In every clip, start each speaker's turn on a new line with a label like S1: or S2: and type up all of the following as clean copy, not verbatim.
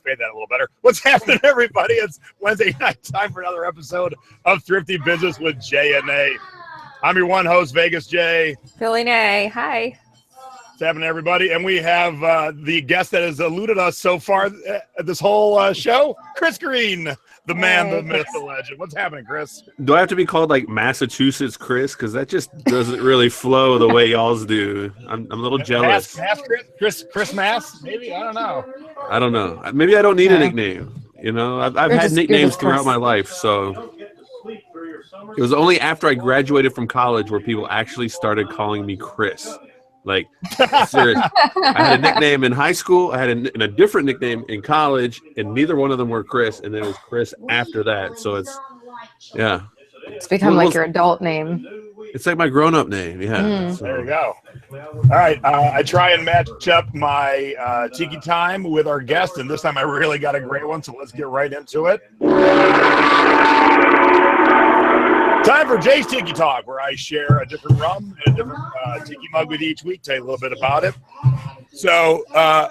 S1: made that a little better. What's happening, everybody? It's Wednesday night time for another episode of Thrifty Business with Jay and A. I'm your one host, Vegas Jay.
S2: Philly Nay. Hi.
S1: What's happening, everybody? And we have the guest that has eluded us so far this whole show, Chris Green, the man, the myth, the legend. What's happening, Chris?
S3: Do I have to be called like Massachusetts Chris? Because that just doesn't really flow the way y'all's do. I'm a little jealous.
S1: Chris Mass? Maybe? I don't know.
S3: Maybe I don't need a nickname. You know, I've had nicknames throughout my life. So it was only after I graduated from college where people actually started calling me Chris. Like, serious. I had a nickname in high school. I had a different nickname in college, and neither one of them were Chris. And then it was Chris after that. So it's, yeah.
S2: It's become like your adult name.
S3: It's like my grown-up name. Yeah.
S1: So. There you go. All right. I try and match up my tiki time with our guest, and this time I really got a great one. So let's get right into it. Time for Jay's Tiki Talk, where I share a different rum and a different tiki mug with you each week, tell you a little bit about it. So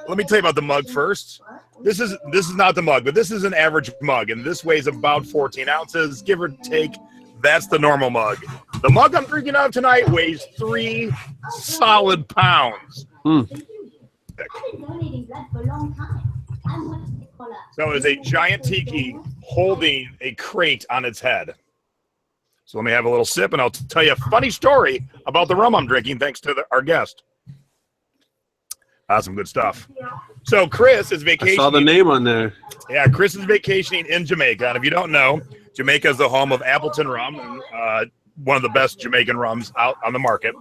S1: let me tell you about the mug first. This is not the mug, but this is an average mug, and this weighs about 14 ounces, give or take. That's the normal mug. The mug I'm drinking out of tonight weighs 3 solid pounds. So it is a giant tiki holding a crate on its head. So let me have a little sip, and I'll tell you a funny story about the rum I'm drinking, thanks to our guest. Some good stuff. So Chris is vacationing.
S3: I saw the name on there.
S1: Yeah, Chris is vacationing in Jamaica. And if you don't know, Jamaica is the home of Appleton rum, and one of the best Jamaican rums out on the market.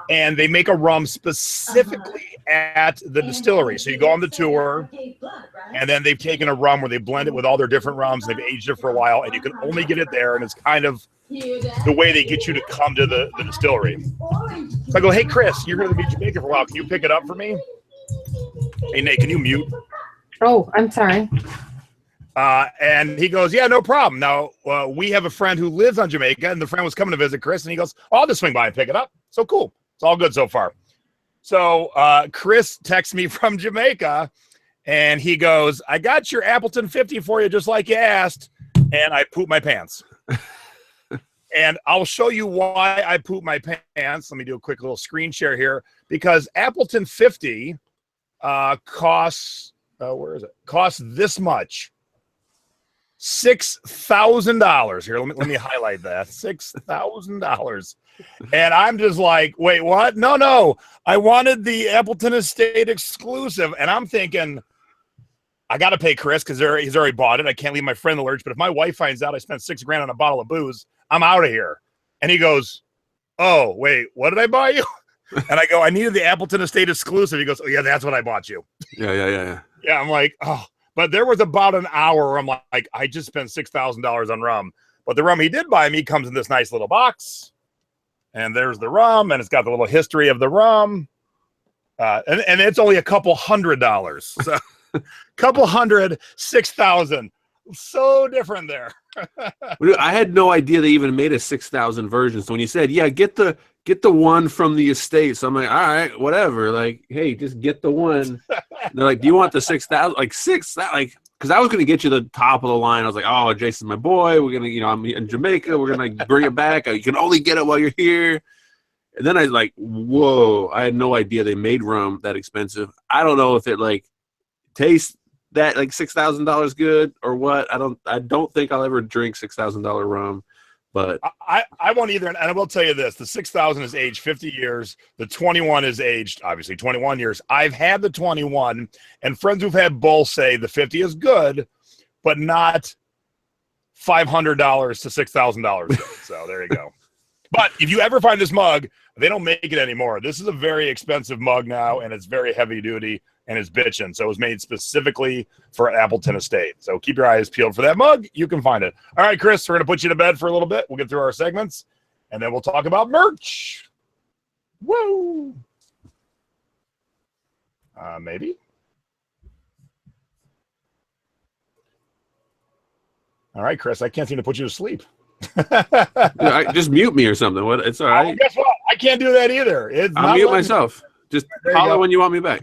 S1: And they make a rum specifically at the distillery. So you go on the tour, and then they've taken a rum where they blend it with all their different rums. They've aged it for a while, and you can only get it there. And it's kind of the way they get you to come to the distillery. So I go, hey, Chris, you're going to be in Jamaica for a while. Can you pick it up for me? Hey, Nate, can you mute?
S2: Oh, I'm sorry.
S1: And he goes, yeah, no problem. Now, we have a friend who lives on Jamaica, and the friend was coming to visit Chris, and he goes, oh, I'll just swing by and pick it up. So cool. It's all good so far. So Chris texts me from Jamaica, and he goes, I got your Appleton 50 for you just like you asked, and I pooped my pants. And I'll show you why I pooped my pants. Let me do a quick little screen share here, because Appleton 50 costs, where is it? Costs this much. $6,000. Here, let me highlight that. $6,000. And I'm just like, wait, what? No. I wanted the Appleton Estate exclusive. And I'm thinking, I got to pay Chris because he's already bought it. I can't leave my friend in the lurch. But if my wife finds out I spent $6,000 on a bottle of booze, I'm out of here. And he goes, oh, wait, what did I buy you? And I go, I needed the Appleton Estate exclusive. He goes, oh, yeah, that's what I bought you.
S3: Yeah.
S1: Yeah, I'm like, oh. But there was about an hour where I'm like, I just spent $6,000 on rum. But the rum he did buy me comes in this nice little box. And there's the rum, and it's got the little history of the rum. And it's only a couple $100. So couple hundred, 6,000. So different there.
S3: I had no idea they even made a 6,000 version. So when you said, yeah, get the one from the estate. So I'm like, all right, whatever. Like, hey, just get the one. And they're like, do you want the 6,000? Like 6,000? Like, because I was going to get you the top of the line. I was like, oh, Jason's my boy. We're going to, I'm in Jamaica. We're going to bring it back. You can only get it while you're here. And then I was like, whoa, I had no idea they made rum that expensive. I don't know if it like tastes that like $6,000 good or what. I don't think I'll ever drink $6,000 rum, but
S1: I won't either. And I will tell you this, the 6,000 is aged 50 years. The 21 is aged obviously 21 years. I've had the 21, and friends who've had both say the 50 is good, but not $500 to $6,000. So there you go. But if you ever find this mug, they don't make it anymore. This is a very expensive mug now, and it's very heavy duty, and it's bitchin'. So it was made specifically for Appleton Estate. So keep your eyes peeled for that mug. You can find it. All right, Chris, we're going to put you to bed for a little bit. We'll get through our segments, and then we'll talk about merch. Woo! Maybe. All right, Chris, I can't seem to put you to sleep.
S3: Just mute me or something. What? It's all right.
S1: Guess what? I can't do that either.
S3: I'll mute myself. Just holler when you want me back.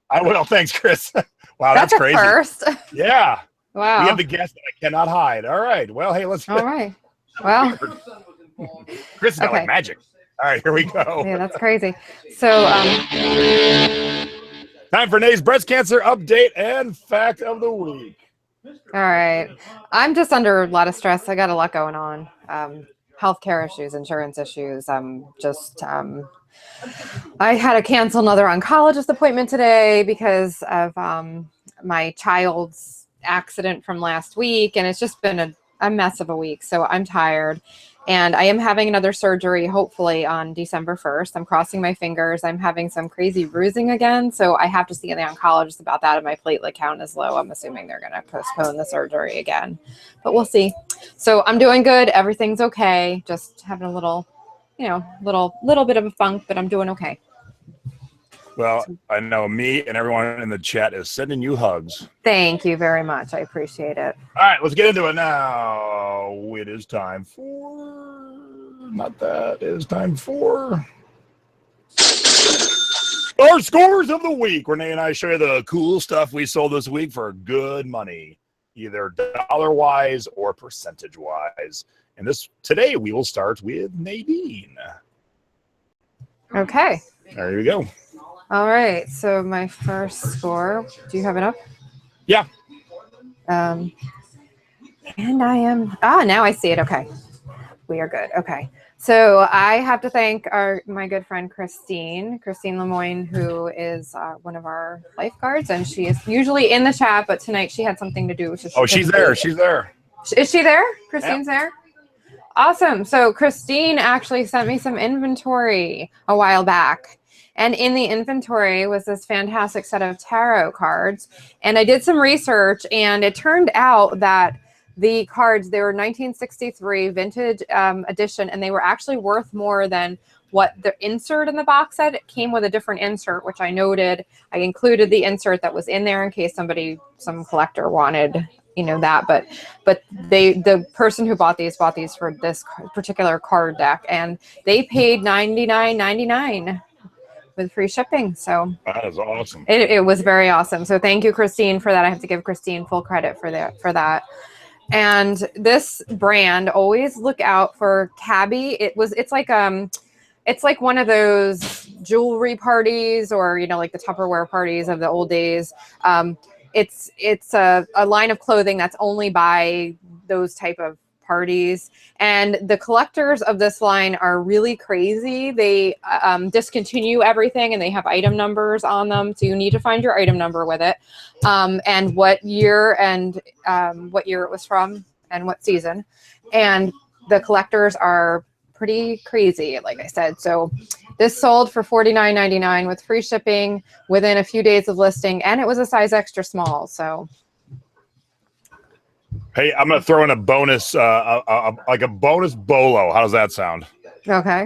S1: I will. Thanks, Chris. Wow, that's
S2: a
S1: crazy.
S2: first.
S1: Yeah.
S2: Wow.
S1: We have the guest that I cannot hide. All right. Well, hey, let's.
S2: All right. Well,
S1: Chris is got
S2: okay.
S1: like magic. All right, here we go.
S2: Yeah, that's crazy. So,
S1: Time for Nate's breast cancer update and fact of the week.
S2: all right. I'm just under a lot of stress. I got a lot going on. Healthcare issues, insurance issues. I had to cancel another oncologist appointment today because of my child's accident from last week. And it's just been a mess of a week. So I'm tired. And I am having another surgery, hopefully on December 1st. I'm crossing my fingers. I'm having some crazy bruising again. So I have to see the oncologist about that. And my platelet count is low. I'm assuming they're going to postpone the surgery again. But we'll see. So I'm doing good. Everything's okay. Just having a little bit of a funk, but I'm doing okay.
S1: Well, I know me and everyone in the chat is sending you hugs.
S2: Thank you very much. I appreciate it.
S1: All right, let's get into it now. It is time for... Not that. It is time for... our scores of the week. Renee and I show you the cool stuff we sold this week for good money, either dollar-wise or percentage-wise. And today we will start with Nadine.
S2: Okay.
S1: There you go.
S2: All right. So my first score, do you have it up?
S1: Yeah.
S2: And I am, now I see it. Okay. We are good. Okay. So I have to thank my good friend, Christine Lemoyne, who is one of our lifeguards. And she is usually in the chat, but tonight she had something to do.
S1: She's there. She's there.
S2: Is she there? Christine's there? Awesome. So Christine actually sent me some inventory a while back. And in the inventory was this fantastic set of tarot cards. And I did some research, and it turned out that the cards, they were 1963 vintage edition, and they were actually worth more than what the insert in the box said. It came with a different insert, which I noted. I included the insert that was in there in case some collector wanted that, but the person who bought these for this particular card deck, and they paid $99.99 with free shipping. So
S1: that is awesome.
S2: It was very awesome. So thank you, Christine, for that. I have to give Christine full credit for that. And this brand, always look out for Cabby. It's like one of those jewelry parties, or like the Tupperware parties of the old days. It's a line of clothing that's only by those type of parties, and the collectors of this line are really crazy. They discontinue everything, and they have item numbers on them, so you need to find your item number with it, and what year it was from and what season. And the collectors are pretty crazy, like I said. So this sold for $49.99 with free shipping within a few days of listing, and it was a size extra small. So,
S1: hey, I'm gonna throw in a bonus, like a bonus bolo. How does that sound?
S2: Okay.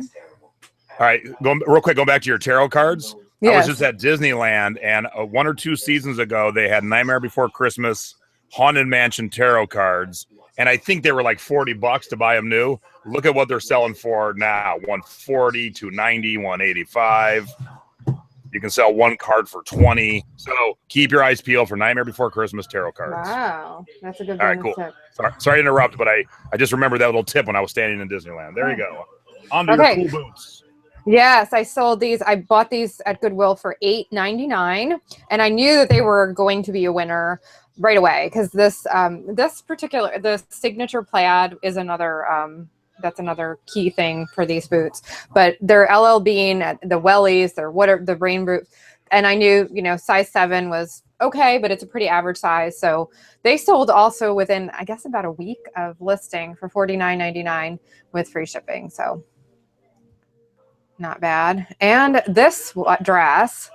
S1: All right, going back to your tarot cards.
S2: Yes.
S1: I was just at Disneyland, and 1 or 2 seasons ago, they had Nightmare Before Christmas Haunted Mansion tarot cards, and I think they were like $40 to buy them new. Look at what they're selling for now: $140, $290, $185. You can sell one card for $20. So keep your eyes peeled for Nightmare Before Christmas tarot cards.
S2: Wow, that's a good
S1: All right, cool. Tip. Sorry to interrupt, but I just remembered that little tip when I was standing in Disneyland. There you go. On to your cool boots.
S2: Yes, I sold these. I bought these at Goodwill for $8.99, and I knew that they were going to be a winner right away, because the signature plaid is another that's another key thing for these boots. But they're LL Bean, the wellies, they're the rain boots, and I knew size 7 was okay, but it's a pretty average size. So they sold also within, I guess, about a week of listing for $49.99 with free shipping. So not bad. And this dress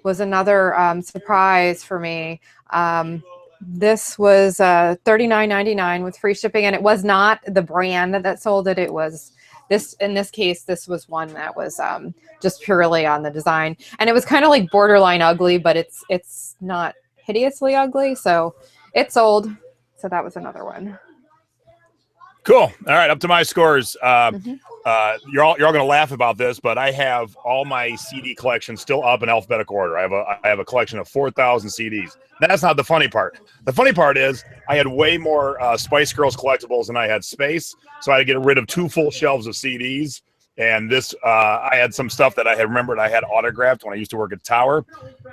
S2: was another surprise for me. This was $39.99 with free shipping, and it was not the brand that sold it. It was this. In this case, this was one that was just purely on the design, and it was kind of like borderline ugly, but it's not hideously ugly. So it sold. So that was another one.
S1: Cool. All right, up to my scores. You're all gonna laugh about this, but I have all my CD collection still up in alphabetical order. I have a collection of 4,000 CDs. That's not the funny part. The funny part is I had way more Spice Girls collectibles than I had space, so I had to get rid of 2 full shelves of CDs. And this, I had some stuff that I had remembered I had autographed when I used to work at Tower.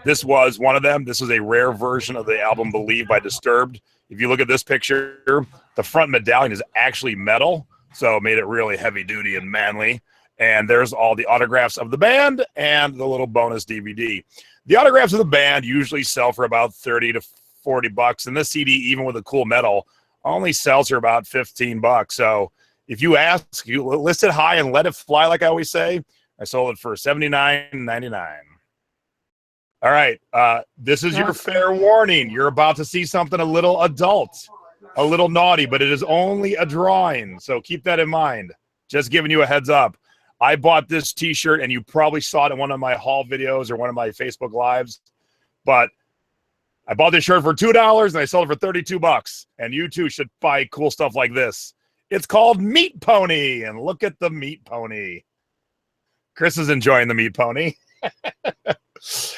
S1: This was one of them. This is a rare version of the album Believe by Disturbed. If you look at this picture, the front medallion is actually metal, so it made it really heavy duty and manly. And there's all the autographs of the band and the little bonus DVD. The autographs of the band usually sell for about 30 to 40 bucks. And this CD, even with a cool metal, only sells for about 15 bucks. So if you ask, you list it high and let it fly, like I always say. I sold it for $79.99. All right, this is your fair warning. You're about to see something a little adult, a little naughty, but it is only a drawing, so keep that in mind. Just giving you a heads up. I bought this T-shirt, and you probably saw it in one of my haul videos or one of my Facebook Lives, but I bought this shirt for $2, and I sold it for 32 bucks, and you too should buy cool stuff like this. It's called Meat Pony, and look at the Meat Pony. Chris is enjoying the Meat Pony.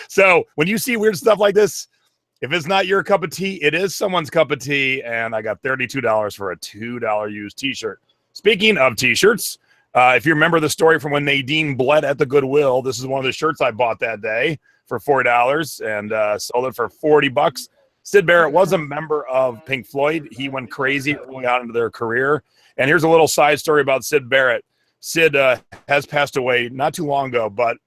S1: So when you see weird stuff like this, if it's not your cup of tea, it is someone's cup of tea, and I got $32 for a $2 used T-shirt. Speaking of T-shirts, if you remember the story from when Nadine bled at the Goodwill, this is one of the shirts I bought that day for $4 and sold it for 40 bucks. Sid Barrett was a member of Pink Floyd. He went crazy early on into their career. And here's a little side story about Sid Barrett. Sid has passed away not too long ago, but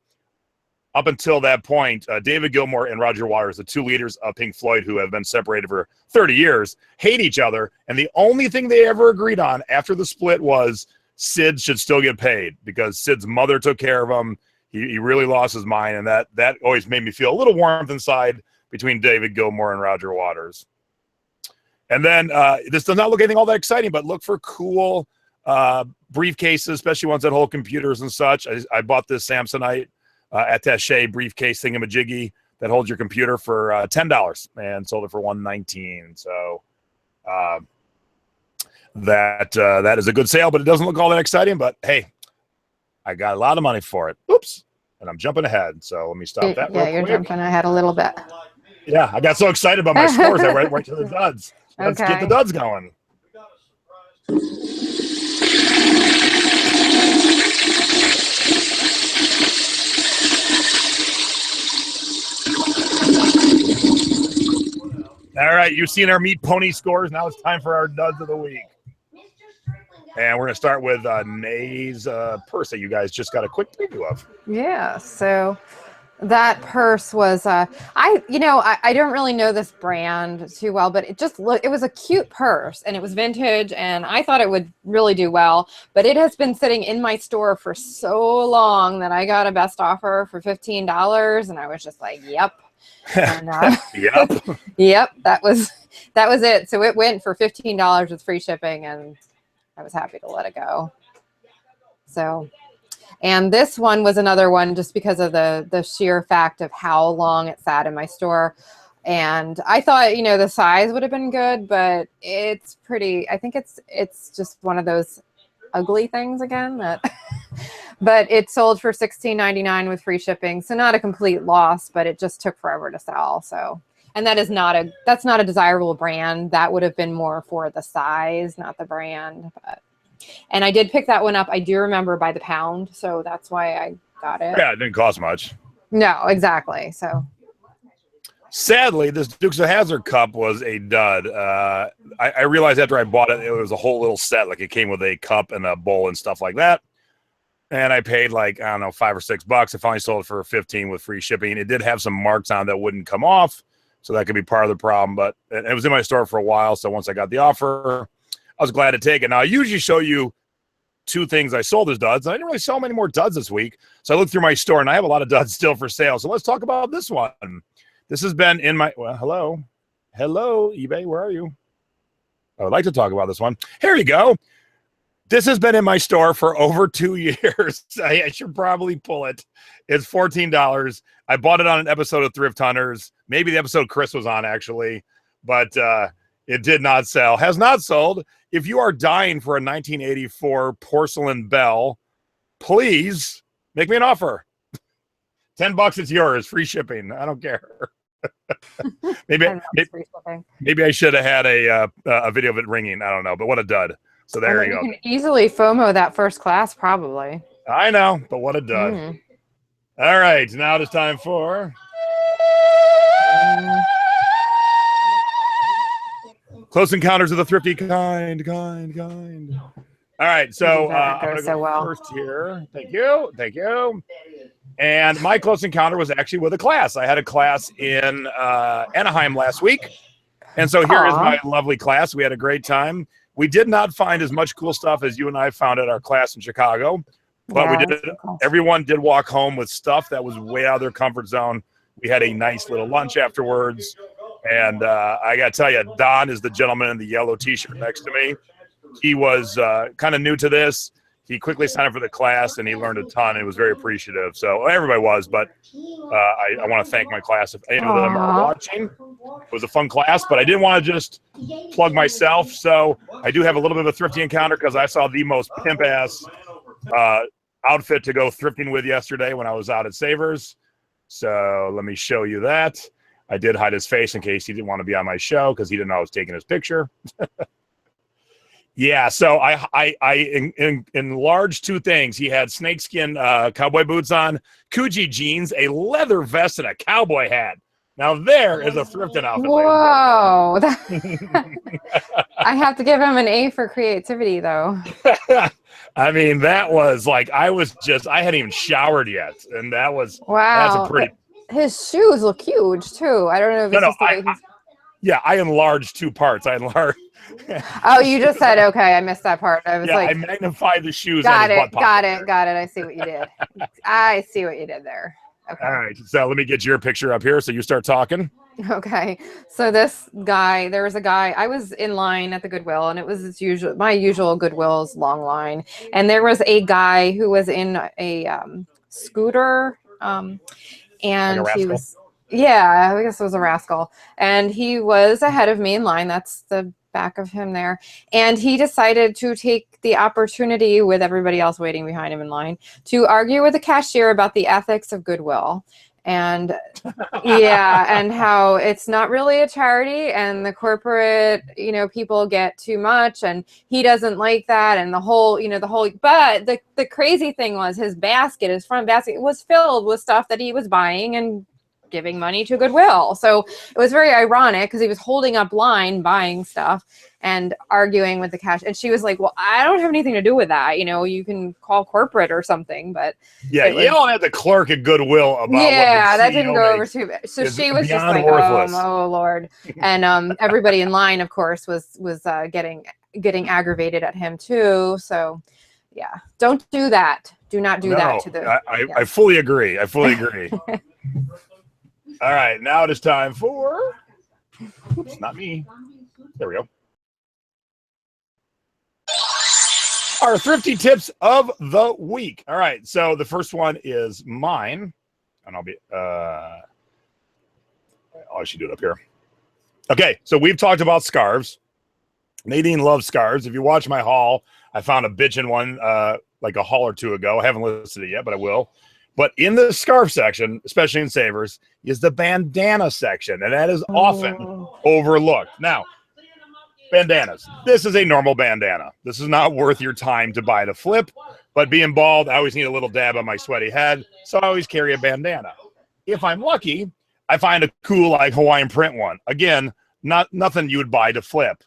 S1: up until that point, David Gilmour and Roger Waters, the 2 leaders of Pink Floyd who have been separated for 30 years, hate each other. And the only thing they ever agreed on after the split was Sid should still get paid because Sid's mother took care of him. He really lost his mind. And that always made me feel a little warmth inside between David Gilmour and Roger Waters. And then this does not look anything all that exciting, but look for cool briefcases, especially ones that hold computers and such. I bought this Samsonite attaché briefcase thingamajiggy that holds your computer for $10 and sold it for $119. So that is a good sale, but it doesn't look all that exciting. But hey, I got a lot of money for it. Oops, and I'm jumping ahead. So let me stop that.
S2: Yeah, you're jumping ahead a little bit.
S1: Yeah, I got so excited about my scores I went to the duds. Let's get the duds going. All right, you've seen our Meat Pony scores. Now it's time for our duds of the week. And we're going to start with Nay's purse that you guys just got a quick preview of.
S2: Yeah, so that purse was, I don't really know this brand too well, but it was a cute purse and it was vintage and I thought it would really do well, but it has been sitting in my store for so long that I got a best offer for $15 and I was just like, yep. And, yep, that was it. So it went for $15 with free shipping and I was happy to let it go. So, and this one was another one just because of the sheer fact of how long it sat in my store. And I thought, the size would have been good, but it's pretty, I think it's just one of those ugly things again that, but it sold for $16.99 with free shipping. So not a complete loss, but it just took forever to sell. So, and that's not a desirable brand. That would have been more for the size, not the brand. But, and I did pick that one up. I do remember by the pound. So that's why I got it.
S1: Yeah, it didn't cost much.
S2: No, exactly. So
S1: sadly, this Dukes of Hazzard cup was a dud. I realized after I bought it, it was a whole little set. Like it came with a cup and a bowl and stuff like that. And I paid like, I don't know, $5 or $6. I finally sold it for $15 with free shipping. It did have some marks on that wouldn't come off. So that could be part of the problem. But it was in my store for a while. So once I got the offer, I was glad to take it. Now, I usually show you 2 things I sold as duds. And I didn't really sell many more duds this week. So I looked through my store and I have a lot of duds still for sale. So let's talk about this one. This has been in my, well, hello, eBay, where are you? I would like to talk about this one. Here you go. This has been in my store for over 2 years. I should probably pull it. It's $14. I bought it on an episode of Thrift Hunters. Maybe the episode Chris was on, actually. But It did not sell. Has not sold. If you are dying for a 1984 porcelain bell, please make me an offer. $10, it's yours. Free shipping. I don't care. maybe I should have had a video of it ringing. I don't know, but what a dud. So there you go.
S2: You can easily FOMO that first class, probably.
S1: I know, but what a dud. All right, now it is time for Close Encounters of the Thrifty kind. All right, so I'm going to go first here. Thank you. And my close encounter was actually with a class. I had a class in Anaheim last week. And so here is my lovely class. We had a great time. We did not find as much cool stuff as you and I found at our class in Chicago. But we did. Everyone did walk home with stuff that was way out of their comfort zone. We had a nice little lunch afterwards. And I got to tell you, Don is the gentleman in the yellow T-shirt next to me. He was kind of new to this. He quickly signed up for the class, and he learned a ton, and was very appreciative. So everybody was, but I want to thank my class. If any of them are watching, it was a fun class, but I didn't want to just plug myself. So I do have a little bit of a thrifty encounter because I saw the most pimp-ass outfit to go thrifting with yesterday when I was out at Savers. So let me show you that. I did hide his face in case he didn't want to be on my show because he didn't know I was taking his picture. Yeah, so I enlarged two things. He had snakeskin cowboy boots on, Coogee jeans, a leather vest, and a cowboy hat. Now there is a thrifting outfit.
S2: Whoa. I have to give him an A for creativity, though.
S1: I mean, that was like, I hadn't even showered yet. And that was,
S2: wow.
S1: That's a pretty.
S2: His shoes look huge, too. I don't know if it's
S1: I enlarged two parts. I enlarged.
S2: Oh, you just said, okay, I missed that part. I was
S1: I magnified the shoes.
S2: Got it. I see what you did. I see what you did there. Okay.
S1: All right, so let me get your picture up here so you start talking.
S2: Okay, so there was a guy, I was in line at the Goodwill, and it was my usual Goodwill's long line, and there was a guy who was in a scooter, and
S1: like
S2: he was, I guess it was a rascal, and he was ahead of me in line. That's the back of him there, and he decided to take the opportunity, with everybody else waiting behind him in line, to argue with the cashier about the ethics of Goodwill, and and how it's not really a charity, and the corporate people get too much, and he doesn't like that, and the whole but the crazy thing was his front basket was filled with stuff that he was buying and giving money to Goodwill. So it was very ironic because he was holding up line buying stuff and arguing with the cash. And she was like, well, I don't have anything to do with that. You can call corporate or something, but
S1: you don't have the clerk at Goodwill about
S2: that didn't go over too bad. So she was just like, oh Lord. And everybody in line, of course, was getting aggravated at him too. So don't do that. Do not do that to the
S1: I fully agree. All right, now it is time for. Oops, not me. There we go. Our thrifty tips of the week. All right, so the first one is mine, and I'll be. I should do it up here. Okay, so we've talked about scarves. Nadine loves scarves. If you watch my haul, I found a bitchin' one like a haul or two ago. I haven't listed it yet, but I will. But in the scarf section, especially in Savers, is the bandana section, and that is often overlooked. Now, bandanas. This is a normal bandana. This is not worth your time to buy to flip, but being bald, I always need a little dab on my sweaty head, so I always carry a bandana. If I'm lucky, I find a cool like Hawaiian print one. Again, nothing you would buy to flip,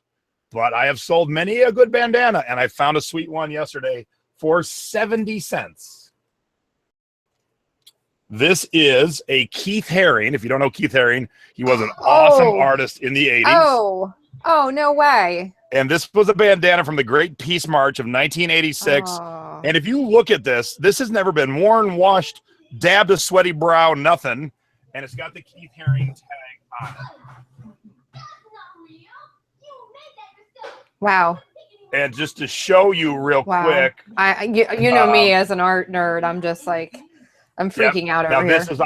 S1: but I have sold many a good bandana, and I found a sweet one yesterday for 70 cents. This is a Keith Haring. If you don't know Keith Haring, he was an awesome artist in the 80s.
S2: Oh, no way.
S1: And this was a bandana from the Great Peace March of 1986. And if you look at this has never been worn, washed, dabbed a sweaty brow, nothing. And it's got the Keith Haring tag on it.
S2: Wow.
S1: And just to show you real quick.
S2: You know me as an art nerd. I'm just like, I'm freaking out over
S1: now,
S2: here.
S1: this is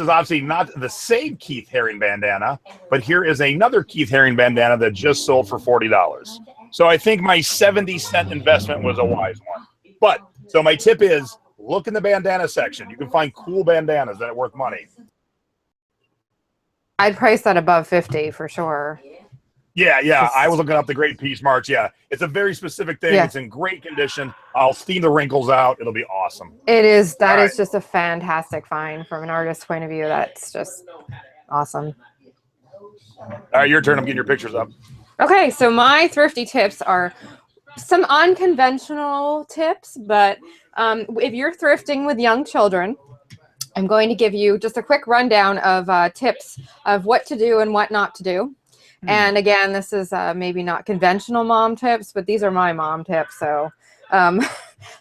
S1: obviously not the same Keith Haring bandana, but here is another Keith Haring bandana that just sold for $40. So I think my 70-cent investment was a wise one. But so my tip is look in the bandana section. You can find cool bandanas that are worth money.
S2: I'd price that above 50 for sure.
S1: Yeah. I was looking up the Great Peace March. Yeah, it's a very specific thing.
S2: Yeah.
S1: It's in great condition. I'll steam the wrinkles out. It'll be awesome.
S2: It is. That
S1: All
S2: is
S1: right.
S2: just a fantastic find from an artist's point of view. That's just awesome.
S1: All right, your turn. I'm getting your pictures up.
S2: Okay, so my thrifty tips are some unconventional tips, but if you're thrifting with young children, I'm going to give you just a quick rundown of tips of what to do and what not to do. And again, this is maybe not conventional mom tips, but these are my mom tips. So,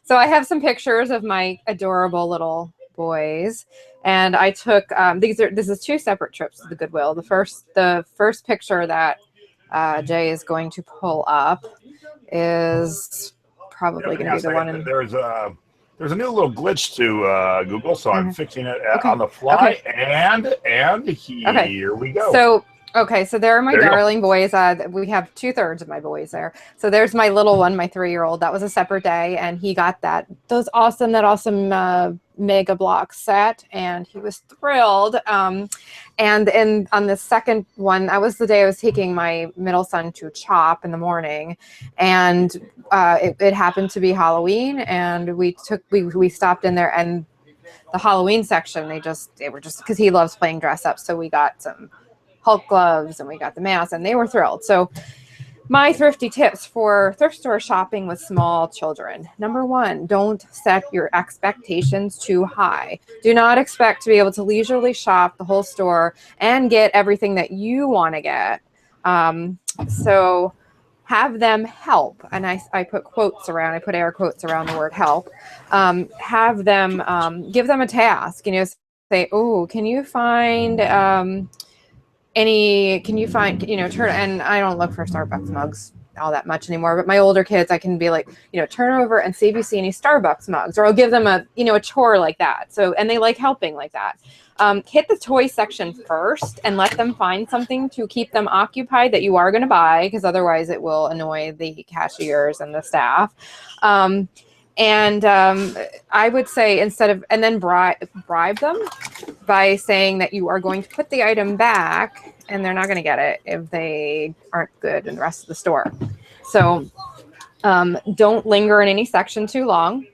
S2: so I have some pictures of my adorable little boys, and I took this is 2 separate trips to the Goodwill. The first picture that Jay is going to pull up is probably going to be the one.
S1: There's a new little glitch to Google, so I'm fixing it on the fly, and here we go.
S2: So there are my darling boys. We have 2/3 of my boys there. So there's my little one, my 3-year-old. That was a separate day, and he got that awesome Mega Block set, and he was thrilled. And on the second one, that was the day I was taking my middle son to Chop in the morning, and it happened to be Halloween, and we stopped in there, and the Halloween section, they were just because he loves playing dress up, so we got some Hulk gloves and we got the mask, and they were thrilled. So my thrifty tips for thrift store shopping with small children. Number 1, don't set your expectations too high. Do not expect to be able to leisurely shop the whole store and get everything that you want to get. So have them help. And I put air quotes around the word help. Have them, give them a task, say, oh, can you find, turn, and I don't look for Starbucks mugs all that much anymore, but my older kids, I can be like, turn over and see if you see any Starbucks mugs, or I'll give them a chore like that. So, and they like helping like that. Hit the toy section first and let them find something to keep them occupied that you are going to buy, because otherwise it will annoy the cashiers and the staff. And I would say and then bribe them by saying that you are going to put the item back, and they're not going to get it if they aren't good in the rest of the store. So don't linger in any section too long.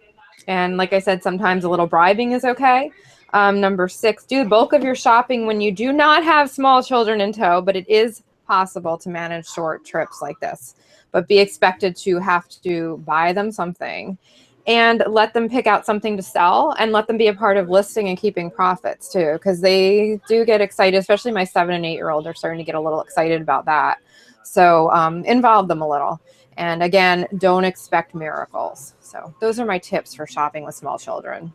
S2: And like I said, sometimes a little bribing is okay. Number 6, do the bulk of your shopping when you do not have small children in tow, but it is possible to manage short trips like this. But be expected to have to buy them something. And let them pick out something to sell, and let them be a part of listing and keeping profits too, because they do get excited, especially my 7 and 8-year-old are starting to get a little excited about that. So involve them a little. And again, don't expect miracles. So those are my tips for shopping with small children.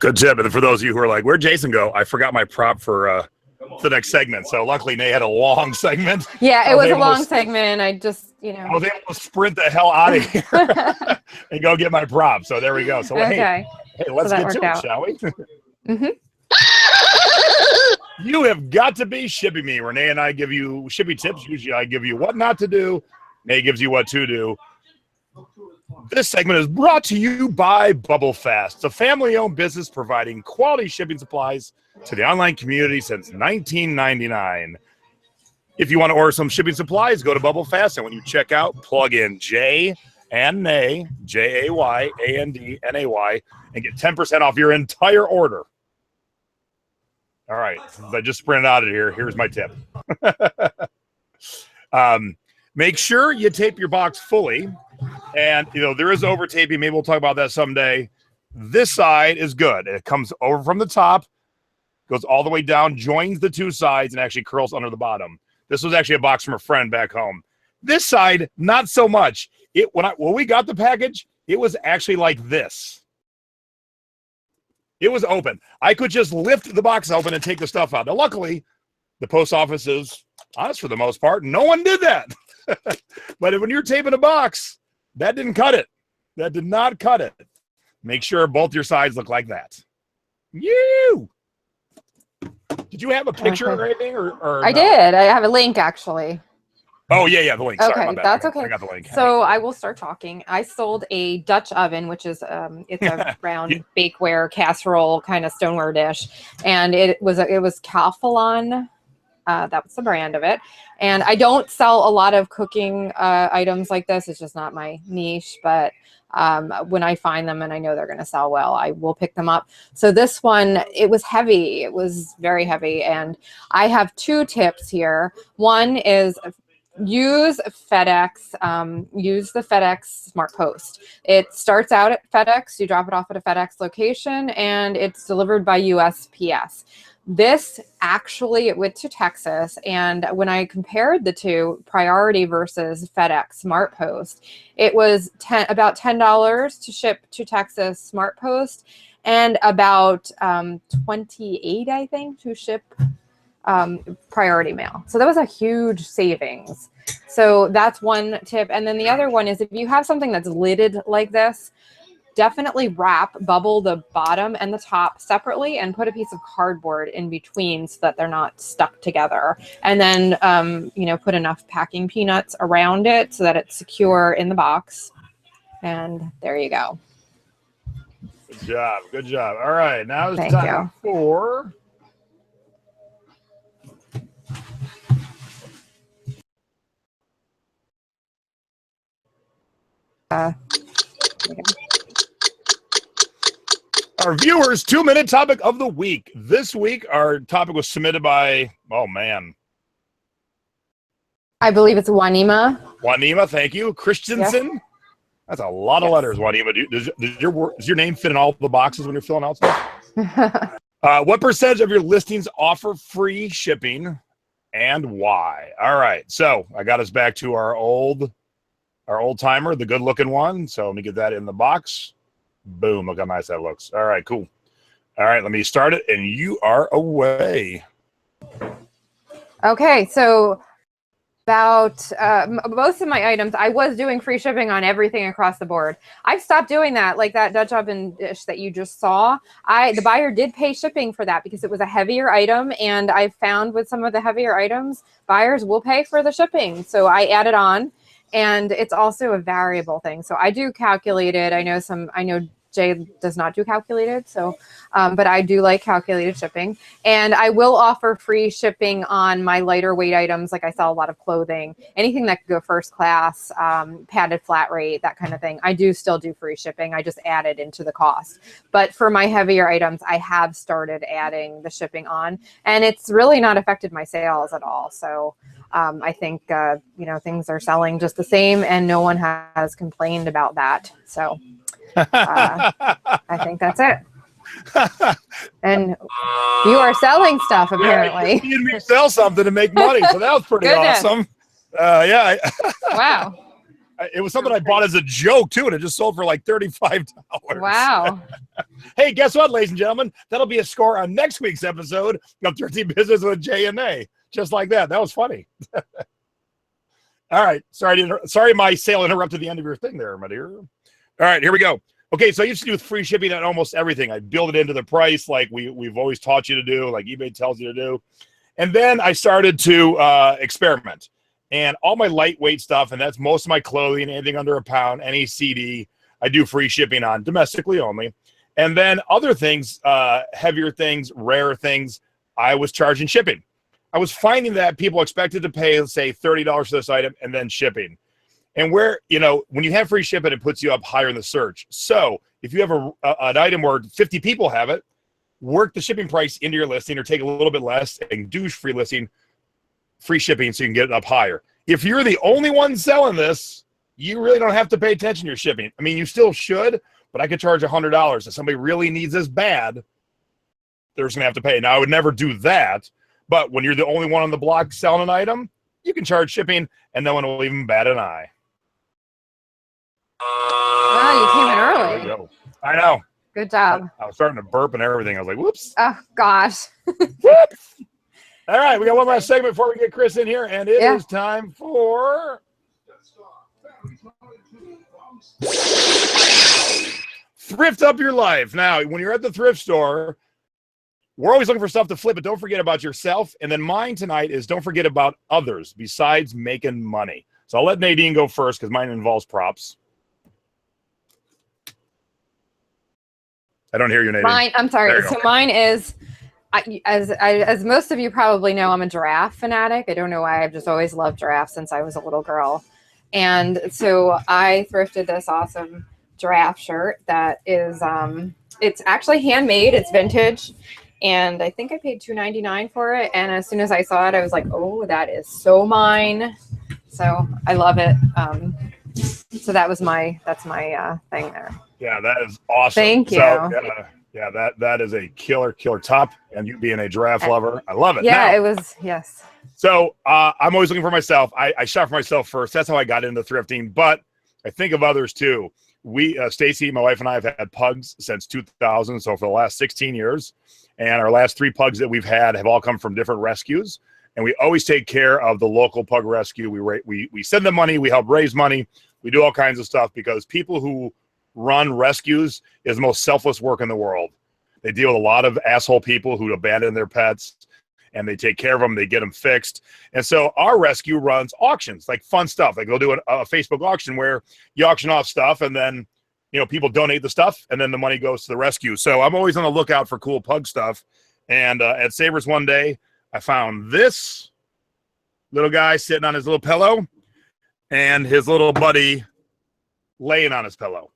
S1: Good tip. And for those of you who are like, where'd Jason go? I forgot my prop for the next segment. So luckily Nate had a long segment.
S2: Yeah, it was a long segment. I just, I
S1: was able to sprint the hell out of here and go get my prop. So there we go. So hey, let's get to it, shall we? You have got to be shipping me. Renee and I give you shipping tips. Usually I give you what not to do. Nate gives you what to do. This segment is brought to you by Bubble Fast, a family-owned business providing quality shipping supplies to the online community since 1999. If you want to order some shipping supplies, go to Bubble Fast, and when you check out, plug in J and Nay, JAYANDNAY, and get 10% off your entire order. All right, since I just sprinted out of here, here's my tip. Make sure you tape your box fully. And, there is over taping. Maybe we'll talk about that someday. This side is good. It comes over from the top, goes all the way down, joins the 2 sides, and actually curls under the bottom. This was actually a box from a friend back home. This side, not so much. When we got the package, it was actually like this. It was open. I could just lift the box open and take the stuff out. Now, luckily, the post office is honest for the most part. No one did that. But when you're taping a box, that didn't cut it. That did not cut it. Make sure both your sides look like that. You. Did you have a picture or anything? Or
S2: I did. I have a link actually.
S1: Oh yeah, the link. Sorry,
S2: okay,
S1: my bad.
S2: that's okay.
S1: I got the link.
S2: So I will start talking. I sold a Dutch oven, which is it's a round bakeware casserole kind of stoneware dish, and it was Calphalon. That was the brand of it. And I don't sell a lot of cooking items like this. It's just not my niche, but when I find them and I know they're going to sell well, I will pick them up. So this one, it was heavy. It was very heavy. And I have 2 tips here. One is use FedEx, use the FedEx Smart Post. It starts out at FedEx, you drop it off at a FedEx location, and it's delivered by USPS. This actually, it went to Texas, and when I compared the two, Priority versus FedEx Smart Post, it was about $10 to ship to Texas Smart Post, and about $28, I think, to ship Priority mail. So that was a huge savings. So that's one tip. And then the other one is if you have something that's lidded like this, definitely bubble the bottom and the top separately and put a piece of cardboard in between so that they're not stuck together. And then, you know, put enough packing peanuts around it so that it's secure in the box. And there you go.
S1: Good job. Good job. All right. Now it's
S2: Thank
S1: time for... our viewers' 2-minute topic of the week. This week, our topic was submitted by, oh man,
S2: I believe it's Wanima.
S1: Wanima, thank you. Christensen. Yes. That's a lot of letters, Wanima. Does your name fit in all the boxes when you're filling out stuff? What percentage of your listings offer free shipping and why? All right. So I got us back to our old timer, the good looking one. So let me get that in the box. Boom. Look how nice that looks. All right, cool. All right, let me start it and you are away.
S2: Okay. So about most of my items, I was doing free shipping on everything across the board. I've stopped doing that, like that Dutch oven dish that you just saw. The buyer did pay shipping for that because it was a heavier item, and I found with some of the heavier items, buyers will pay for the shipping. So I added on, and it's also a variable thing. So I do calculated. I know Jay does not do calculated, so but I do like calculated shipping, and I will offer free shipping on my lighter weight items. Like I sell a lot of clothing, anything that could go first class, padded flat rate, that kind of thing. I do still do free shipping. I just add it into the cost. But for my heavier items, I have started adding the shipping on, and it's really not affected my sales at all. So I think you know, things are selling just the same, and no one has complained about that. So. I think that's it. And you are selling stuff, apparently.
S1: You need to sell something to make money, so that was pretty awesome. Yeah.
S2: Wow.
S1: It was something I bought as a joke too, and it just sold for like $35.
S2: Wow.
S1: Hey, guess what, ladies and gentlemen? That'll be a score on next week's episode of Thrifty Business with Jay and A. Just like that. That was funny. All right. Sorry, my sale interrupted the end of your thing there, my dear. All right, here we go. Okay, so I used to do free shipping on almost everything. I build it into the price like we've always taught you to do, like eBay tells you to do. And then I started to experiment. And all my lightweight stuff, and that's most of my clothing, anything under a pound, any CD, I do free shipping on, domestically only. And then other things, heavier things, rare things, I was charging shipping. I was finding that people expected to pay, let's say, $30 for this item and then shipping. And where, you know, when you have free shipping, it puts you up higher in the search. So if you have an item where 50 people have it, work the shipping price into your listing or take a little bit less and do free shipping so you can get it up higher. If you're the only one selling this, you really don't have to pay attention to your shipping. I mean, you still should, but I could charge $100. If somebody really needs this bad, they're just going to have to pay. Now, I would never do that. But when you're the only one on the block selling an item, you can charge shipping and no one will even bat an eye.
S2: Wow, you came in early.
S1: I know.
S2: Good job.
S1: I was starting to burp and everything. I was like, whoops.
S2: Oh, gosh.
S1: Whoops. All right, we got one last segment before we get Chris in here, and it is time for Thrift up your life. Now, when you're at the thrift store, we're always looking for stuff to flip, but don't forget about yourself. And then mine tonight is don't forget about others besides making money. So I'll let Nadine go first because mine involves props. I don't hear you, Nadine.
S2: I'm sorry. So mine is, as most of you probably know, I'm a giraffe fanatic. I don't know why. I've just always loved giraffes since I was a little girl. And so I thrifted this awesome giraffe shirt that is, it's actually handmade. It's vintage. And I think I paid $2.99 for it. And as soon as I saw it, I was like, oh, that is so mine. So I love it. So that's my thing there.
S1: Yeah, that is awesome.
S2: Thank you.
S1: So, yeah, that is a killer top. And you being a giraffe lover, I love it.
S2: Yeah,
S1: now,
S2: it was, yes.
S1: So I'm always looking for myself. I shop for myself first. That's how I got into thrifting. But I think of others too. We, Stacy, my wife, and I have had pugs since 2000. So for the last 16 years. And our last 3 pugs that we've had have all come from different rescues. And we always take care of the local pug rescue. We send them money. We help raise money. We do all kinds of stuff because people who run rescues is the most selfless work in the world. They deal with a lot of asshole people who abandon their pets, and they take care of them. They get them fixed. And so our rescue runs auctions, like fun stuff. Like they'll do a Facebook auction where you auction off stuff, and then people donate the stuff, and then the money goes to the rescue. So I'm always on the lookout for cool pug stuff. And at Savers one day, I found this little guy sitting on his little pillow and his little buddy laying on his pillow.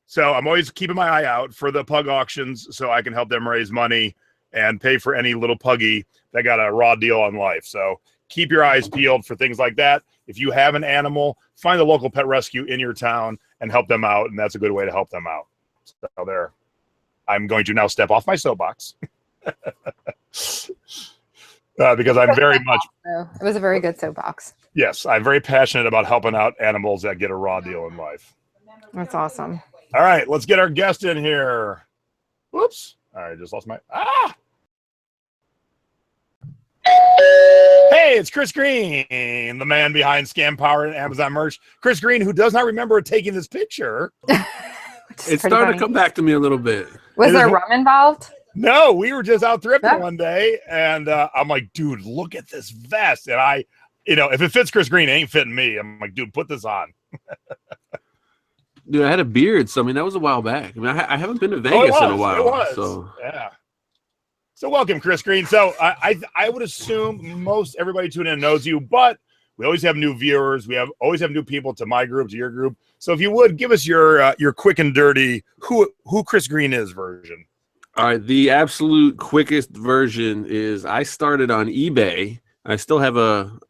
S1: So I'm always keeping my eye out for the pug auctions so I can help them raise money and pay for any little puggy that got a raw deal on life. So keep your eyes peeled for things like that. If you have an animal, find a local pet rescue in your town and help them out, and that's a good way to help them out. So there. I'm going to now step off my soapbox. Because I'm very much...
S2: It was a very good soapbox.
S1: Yes, I'm very passionate about helping out animals that get a raw deal in life.
S2: That's awesome.
S1: All right, let's get our guest in here. Whoops. All right, I just lost my... Hey, it's Chris Green, the man behind Scanpower and Amazon merch. Chris Green, who does not remember taking this picture.
S3: It's starting to come back to me a little bit.
S2: Was there rum involved?
S1: No, we were just out thrifting one day, and I'm like, dude, look at this vest. And I, if it fits Chris Green, it ain't fitting me. I'm like, dude, put this on.
S3: Dude, I had a beard, so that was a while back. I haven't been to Vegas in a while.
S1: It was.
S3: So.
S1: Yeah. So welcome, Chris Green. So I would assume most everybody tuning in knows you, but we always have new viewers. We always have new people to my group, to your group. So if you would give us your quick and dirty who Chris Green is version.
S3: All right, the absolute quickest version is I started on eBay. I still have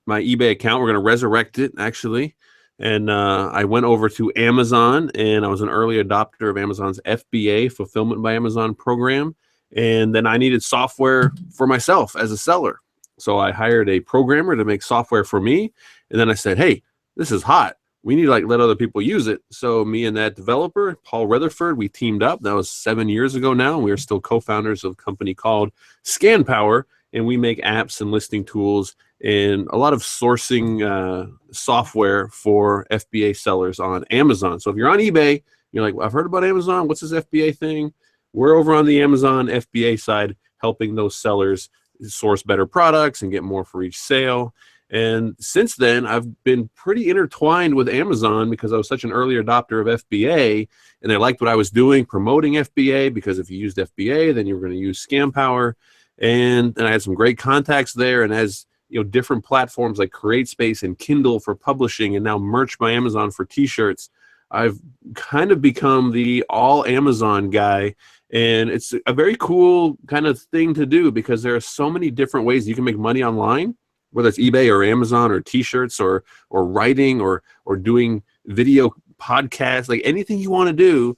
S3: my eBay account. We're going to resurrect it, actually. And I went over to Amazon, and I was an early adopter of Amazon's FBA, Fulfillment by Amazon program. And then I needed software for myself as a seller. So I hired a programmer to make software for me. And then I said, hey, this is hot. We need to let other people use it. So me and that developer, Paul Rutherford, we teamed up. That was 7 years ago now. We are still co-founders of a company called Scanpower. And we make apps and listing tools and a lot of sourcing software for FBA sellers on Amazon. So if you're on eBay, you're like, well, I've heard about Amazon. What's this FBA thing? We're over on the Amazon FBA side, helping those sellers source better products and get more for each sale. And since then, I've been pretty intertwined with Amazon because I was such an early adopter of FBA, and they liked what I was doing, promoting FBA, because if you used FBA, then you were going to use Scanpower. And I had some great contacts there, and as different platforms like CreateSpace and Kindle for publishing, and now Merch by Amazon for t-shirts, I've kind of become the all Amazon guy. And it's a very cool kind of thing to do because there are so many different ways you can make money online, whether it's eBay or Amazon or t-shirts or writing or doing video podcasts, like anything you want to do.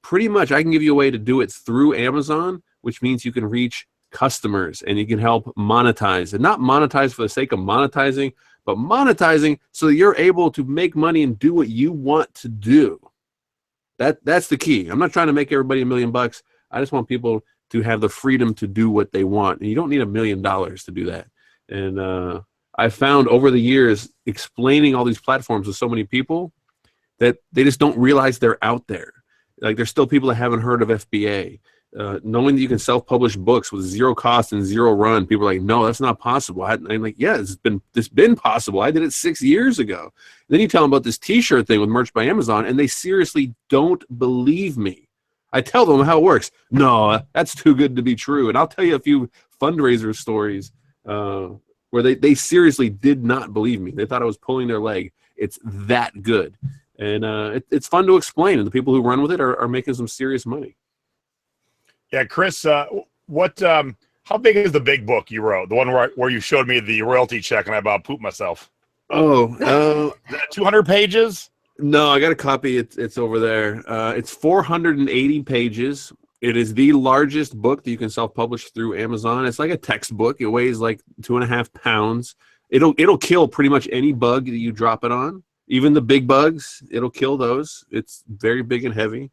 S3: Pretty much I can give you a way to do it through Amazon, which means you can reach customers and you can help monetize, and not monetize for the sake of monetizing, but monetizing so that you're able to make money and do what you want to do. That's the key. I'm not trying to make everybody $1 million. I just want people to have the freedom to do what they want. And you don't need $1 million to do that. And I found over the years explaining all these platforms to so many people that they just don't realize they're out there. Like there's still people that haven't heard of FBA. Knowing that you can self-publish books with zero cost and zero run, people are like, no, that's not possible. I'm like, yeah, it's been possible. I did it 6 years ago. And then you tell them about this T-shirt thing with Merch by Amazon, and they seriously don't believe me. I tell them how it works. No, that's too good to be true. And I'll tell you a few fundraiser stories where they seriously did not believe me. They thought I was pulling their leg. It's that good. And it's fun to explain, and the people who run with it are making some serious money.
S1: Yeah, Chris, how big is the big book you wrote? The one where you showed me the royalty check and I about pooped myself.
S3: Oh,
S1: 200 pages?
S3: No, I got a copy. It's over there. It's 480 pages. It is the largest book that you can self-publish through Amazon. It's like a textbook. It weighs like 2.5 pounds. It'll kill pretty much any bug that you drop it on. Even the big bugs, it'll kill those. It's very big and heavy.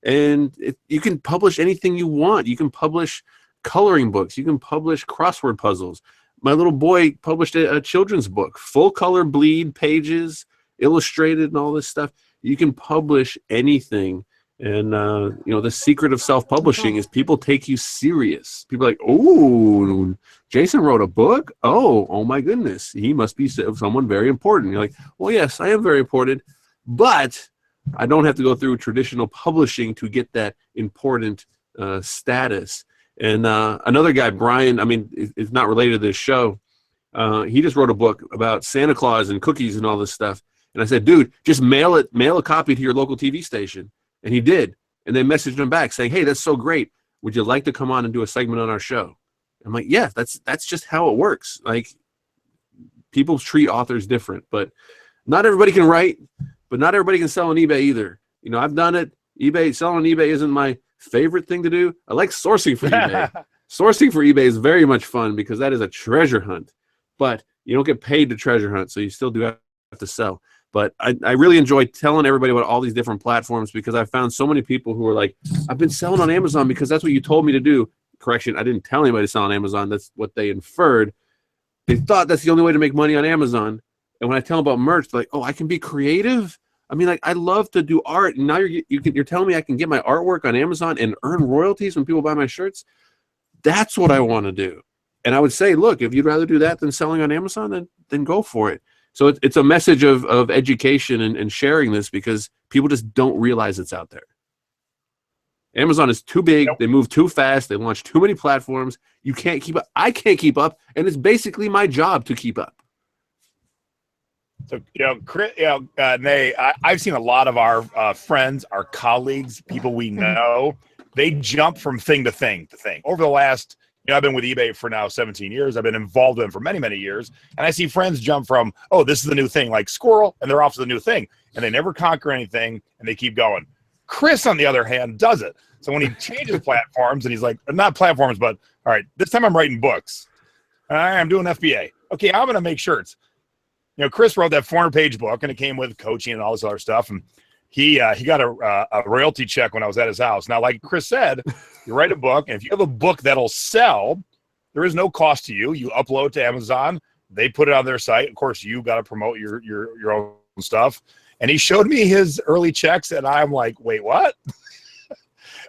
S3: And you can publish anything you want. You can publish coloring books. You can publish crossword puzzles. My little boy published a children's book, full color bleed pages, illustrated and all this stuff. You can publish anything. And, the secret of self-publishing is people take you serious. People are like, oh, Jason wrote a book? Oh my goodness. He must be someone very important. You're like, well, yes, I am very important, but I don't have to go through traditional publishing to get that important status. And another guy, Brian, it's not related to this show. He just wrote a book about Santa Claus and cookies and all this stuff. And I said, dude, just mail a copy to your local TV station. And he did. And they messaged him back saying, hey, that's so great. Would you like to come on and do a segment on our show? I'm like, yeah, that's just how it works. Like, people treat authors different, but not everybody can write, but not everybody can sell on eBay either. I've done it. Selling on eBay isn't my favorite thing to do. I like sourcing for eBay. Sourcing for eBay is very much fun because that is a treasure hunt, but you don't get paid to treasure hunt. So you still do have to sell. But I really enjoy telling everybody about all these different platforms because I found so many people who are like, I've been selling on Amazon because that's what you told me to do. Correction, I didn't tell anybody to sell on Amazon. That's what they inferred. They thought that's the only way to make money on Amazon. And when I tell them about merch, they're like, oh, I can be creative? I love to do art. And now you're telling me I can get my artwork on Amazon and earn royalties when people buy my shirts? That's what I want to do. And I would say, look, if you'd rather do that than selling on Amazon, then go for it. So it's a message of education and sharing this because people just don't realize it's out there. Amazon is too big. They move too fast. They launch too many platforms. You can't keep up. I can't keep up. And it's basically my job to keep up.
S1: So, Nay, I've seen a lot of our friends, our colleagues, people we know, they jump from thing to thing to thing. Over the last, I've been with eBay for now 17 years. I've been involved in it for many, many years. And I see friends jump from, oh, this is the new thing, like squirrel, and they're off to the new thing. And they never conquer anything, and they keep going. Chris, on the other hand, does it. So when he changes platforms, and he's like, not platforms, but, all right, this time I'm writing books. I'm doing FBA. Okay, I'm going to make shirts. Chris wrote that 400-page book, and it came with coaching and all this other stuff. And he got a royalty check when I was at his house. Now, like Chris said, you write a book, and if you have a book that'll sell, there is no cost to you. You upload to Amazon. They put it on their site. Of course, you got to promote your own stuff. And he showed me his early checks, and I'm like, wait, what?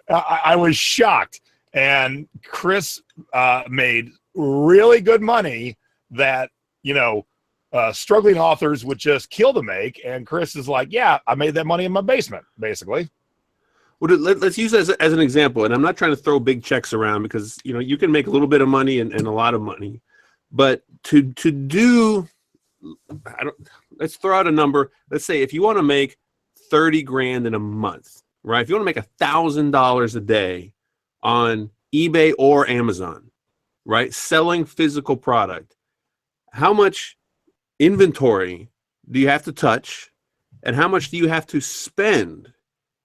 S1: I was shocked. And Chris made really good money that, struggling authors would just kill to make. And Chris is like, yeah, I made that money in my basement, basically.
S3: Well, let's use it as an example. And I'm not trying to throw big checks around because, you can make a little bit of money and a lot of money. But to do, let's throw out a number. Let's say if you want to make 30 grand in a month, right? If you want to make $1,000 a day on eBay or Amazon, right? Selling physical product, how much inventory do you have to touch and how much do you have to spend?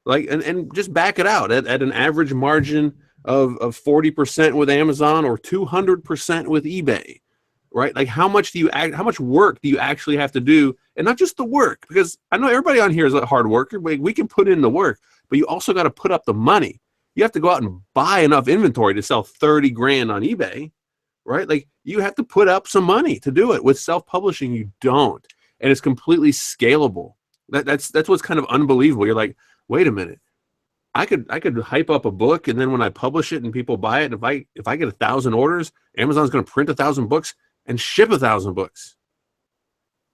S3: Like, and just back it out at an average margin of 40% with Amazon or 200% with eBay, right? Like how much work do you actually have to do? And not just the work, because I know everybody on here is a hard worker, but we can put in the work, but you also got to put up the money. You have to go out and buy enough inventory to sell 30 grand on eBay, right? Like you have to put up some money to do it. With self-publishing, you don't. And it's completely scalable. That's what's kind of unbelievable. You're like, wait a minute. I could hype up a book, and then when I publish it and people buy it, if I get 1,000 orders, Amazon's going to print 1,000 books and ship 1,000 books.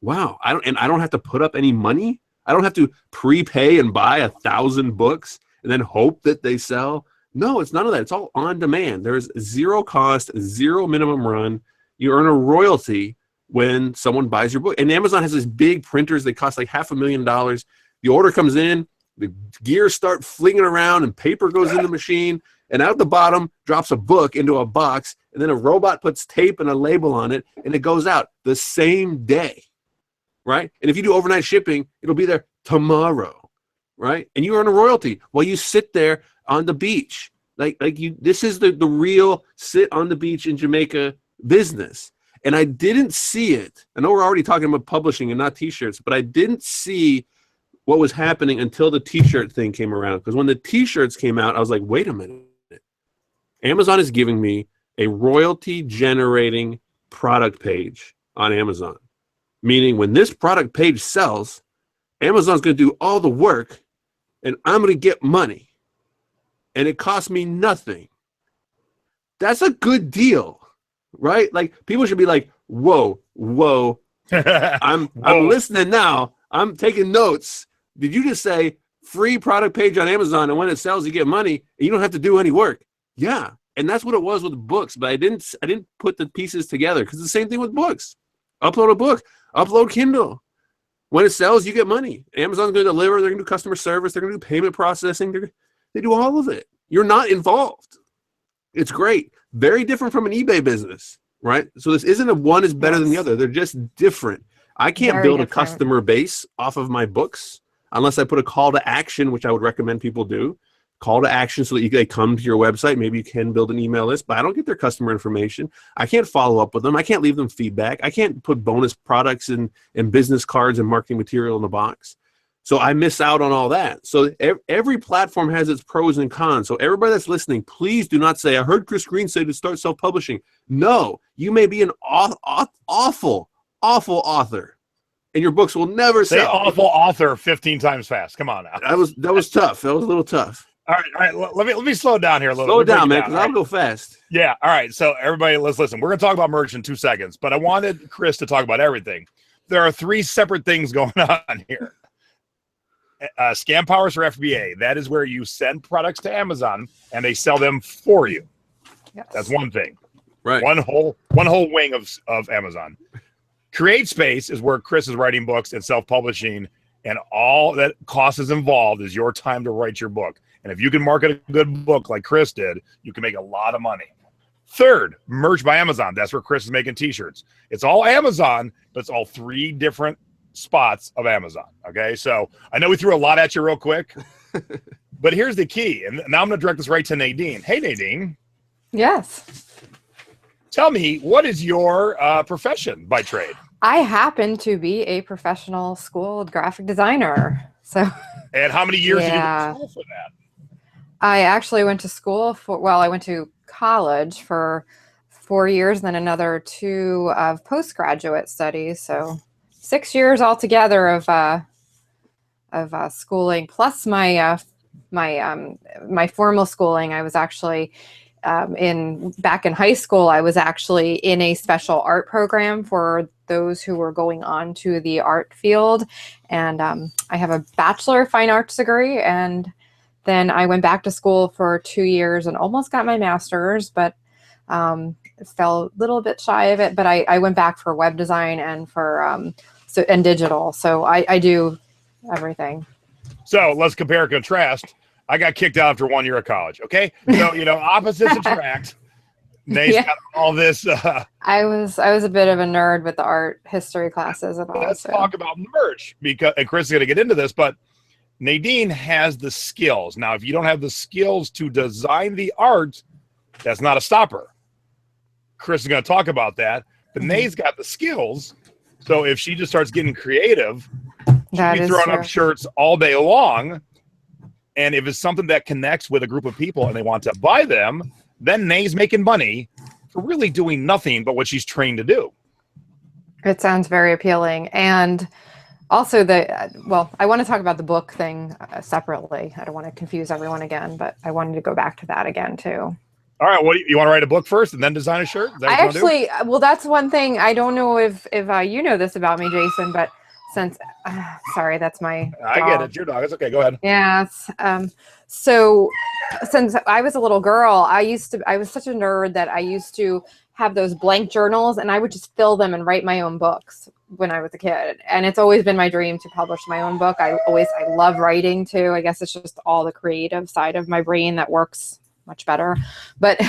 S3: Wow. I don't have to put up any money. I don't have to prepay and buy 1,000 books and then hope that they sell. No, it's none of that. It's all on demand. There's zero cost, zero minimum run. You earn a royalty when someone buys your book. And Amazon has these big printers. They cost like $500,000. The order comes in, the gears start flinging around, and paper goes in the machine, and out the bottom drops a book into a box, and then a robot puts tape and a label on it, and it goes out the same day, right? And if you do overnight shipping, it'll be there tomorrow, right? And you earn a royalty while you sit there on the beach. This is the real sit on the beach in Jamaica business. And I didn't see it. I know we're already talking about publishing and not t-shirts, but I didn't see what was happening until the t-shirt thing came around. Because when the t-shirts came out, I was like, wait a minute. Amazon is giving me a royalty generating product page on Amazon. Meaning when this product page sells, Amazon's going to do all the work and I'm going to get money. And it costs me nothing. That's a good deal, right? Like, people should be like, whoa. I'm listening now. I'm taking notes. Did you just say free product page on Amazon, and when it sells, you get money, and you don't have to do any work? Yeah, and that's what it was with books. But I didn't put the pieces together, because the same thing with books. Upload a book, upload Kindle. When it sells, you get money. Amazon's going to deliver. They're going to do customer service. They're going to do payment processing. They do all of it. You're not involved. It's great. Very different from an eBay business, right? So this isn't a one is better than the other. They're just different. I can't build a customer base off of my books unless I put a call to action, which I would recommend people do. Call to action so that they come to your website. Maybe you can build an email list, but I don't get their customer information. I can't follow up with them. I can't leave them feedback. I can't put bonus products and business cards and marketing material in the box. So I miss out on all that. So every platform has its pros and cons. So everybody that's listening, please do not say, I heard Chris Green say to start self-publishing. No, you may be an awful author, and your books will never
S1: Say
S3: sell.
S1: awful author 15 times fast. Come on now.
S3: That was tough. That was a little tough.
S1: All right. Let me slow it down here a little.
S3: Slow it down, man, because
S1: I'll
S3: I'll go fast.
S1: Yeah. All right. So everybody, let's listen. We're going to talk about merch in 2 seconds, but I wanted Chris to talk about everything. There are 3 separate things going on here. Scanpower for FBA. That is where you send products to Amazon and they sell them for you.
S2: Yes.
S1: That's one thing.
S3: Right.
S1: One whole wing of Amazon. Create Space is where Chris is writing books and self-publishing, and all that cost is involved is your time to write your book. And if you can market a good book like Chris did, you can make a lot of money. Third, Merch by Amazon. That's where Chris is making t-shirts. It's all Amazon, but it's all 3 different spots of Amazon. Okay, so I know we threw a lot at you real quick, but here's the key. And now I'm going to direct this right to Nadine. Hey, Nadine.
S2: Yes.
S1: Tell me, what is your profession by trade?
S2: I happen to be a professional schooled graphic designer. So.
S1: And how many years did you go to school for that?
S2: I actually went to school I went to college for 4 years, then another 2 of postgraduate studies. So 6 years altogether of schooling, plus my formal schooling. I was actually back in high school. I was actually in a special art program for those who were going on to the art field, and I have a Bachelor of Fine Arts degree, and then I went back to school for 2 years and almost got my master's, but fell a little bit shy of it. But I went back for web design and for and digital. So I do everything. So
S1: let's compare and contrast. I got kicked out after 1 year of college. Okay, so opposites attract. Nate's got all this.
S2: I was a bit of a nerd with the art history classes.
S1: Let's talk about merch, and Chris is going to get into this, but Nadine has the skills. Now, if you don't have the skills to design the art, that's not a stopper. Chris is going to talk about that, but Nate's got the skills. So if she just starts getting creative, she'll be throwing up shirts all day long. And if it's something that connects with a group of people and they want to buy them, then Nate's making money for really doing nothing but what she's trained to do.
S2: It sounds very appealing. And Also, well, I want to talk about the book thing separately. I don't want to confuse everyone again, but I wanted to go back to that again too.
S1: All right, what you want to write a book first and then design a shirt? Is that what you
S2: actually, well, that's one thing. I don't know if you know this about me, Jason, but since, sorry, that's my
S1: I get it. It's your dog. It's okay. Go ahead.
S2: Yes. So since I was a little girl, I was such a nerd that I used to have those blank journals, and I would just fill them and write my own books when I was a kid. And it's always been my dream to publish my own book. I love writing too. I guess it's just all the creative side of my brain that works much better. But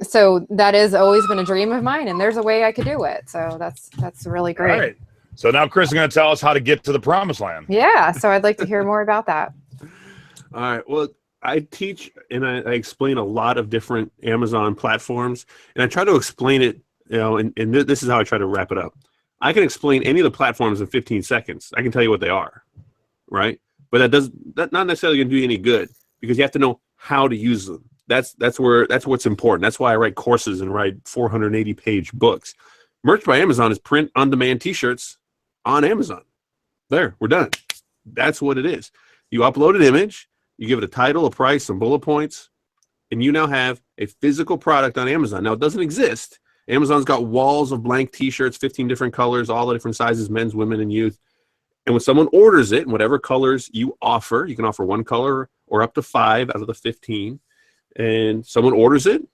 S2: so that has always been a dream of mine, and there's a way I could do it. So that's really great.
S1: All right. So now Chris is going to tell us how to get to the promised land.
S2: Yeah. So I'd like to hear more about that.
S3: All right. Well, I teach and I explain a lot of different Amazon platforms, and I try to explain it, and this is how I try to wrap it up. I can explain any of the platforms in 15 seconds. I can tell you what they are, right? But that's not necessarily going to do you any good, because you have to know how to use them. That's what's important. That's why I write courses and write 480-page books. Merch by Amazon is print-on-demand T-shirts on Amazon. There, we're done. That's what it is. You upload an image, you give it a title, a price, some bullet points, and you now have a physical product on Amazon. Now, it doesn't exist. Amazon's got walls of blank T-shirts, 15 different colors, all the different sizes, men's, women, and youth. And when someone orders it, in whatever colors you offer, you can offer one color or up to 5 out of the 15, and someone orders it,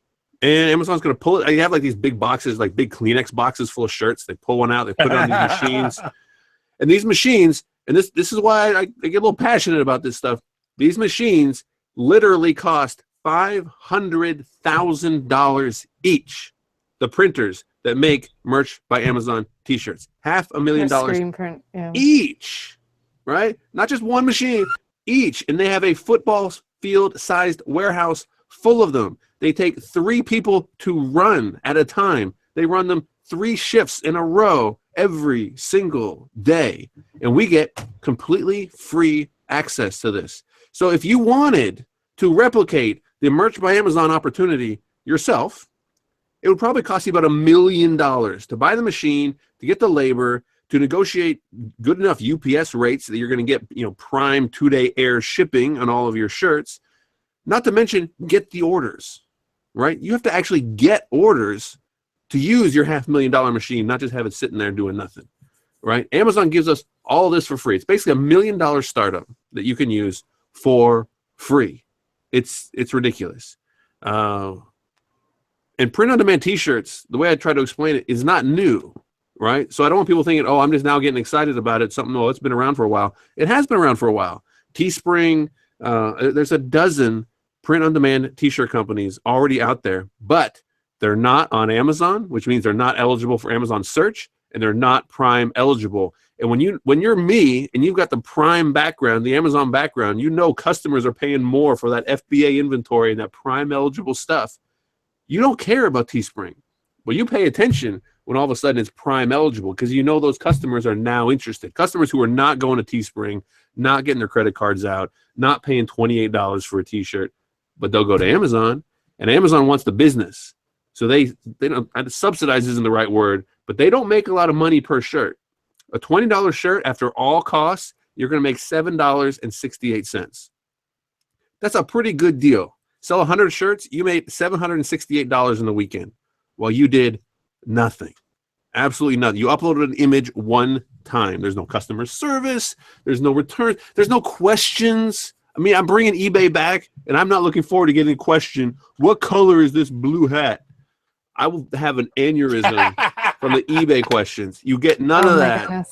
S3: and Amazon's going to pull it. You have like these big boxes, like big Kleenex boxes full of shirts. They pull one out, they put it on these machines. And these machines, and this is why I get a little passionate about this stuff. These machines literally cost $500,000 each. The printers that make Merch by Amazon T-shirts, $500,000
S2: screen print, yeah,
S3: each, right? Not just one machine, each. And they have a football field-sized warehouse full of them. They take 3 people to run at a time. They run them 3 shifts in a row every single day. And we get completely free access to this. So if you wanted to replicate the Merch by Amazon opportunity yourself, it would probably cost you about $1 million to buy the machine, to get the labor, to negotiate good enough UPS rates that you're going to get, prime 2-day air shipping on all of your shirts. Not to mention get the orders, right? You have to actually get orders to use your $500,000 machine, not just have it sitting there doing nothing, right? Amazon gives us all this for free. It's basically $1 million startup that you can use for free. It's ridiculous. And print-on-demand T-shirts, the way I try to explain it, is not new, right? So I don't want people thinking, I'm just now getting excited about it. It's been around for a while. It has been around for a while. Teespring, there's a dozen print-on-demand T-shirt companies already out there, but they're not on Amazon, which means they're not eligible for Amazon search, and they're not Prime eligible. And when you're me and you've got the Prime background, the Amazon background, customers are paying more for that FBA inventory and that Prime eligible stuff. You don't care about Teespring, but you pay attention when all of a sudden it's Prime eligible, because those customers are now interested. Customers who are not going to Teespring, not getting their credit cards out, not paying $28 for a T-shirt, but they'll go to Amazon, and Amazon wants the business. So they don't, subsidize isn't the right word, but they don't make a lot of money per shirt. A $20 shirt, after all costs, you're going to make $7.68. That's a pretty good deal. Sell 100 shirts, you made $768 in the weekend. Well, you did nothing. Absolutely nothing. You uploaded an image one time. There's no customer service. There's no return. There's no questions. I mean, I'm bringing eBay back, and I'm not looking forward to getting a question, what color is this blue hat? I will have an aneurysm from the eBay questions. You get none of that.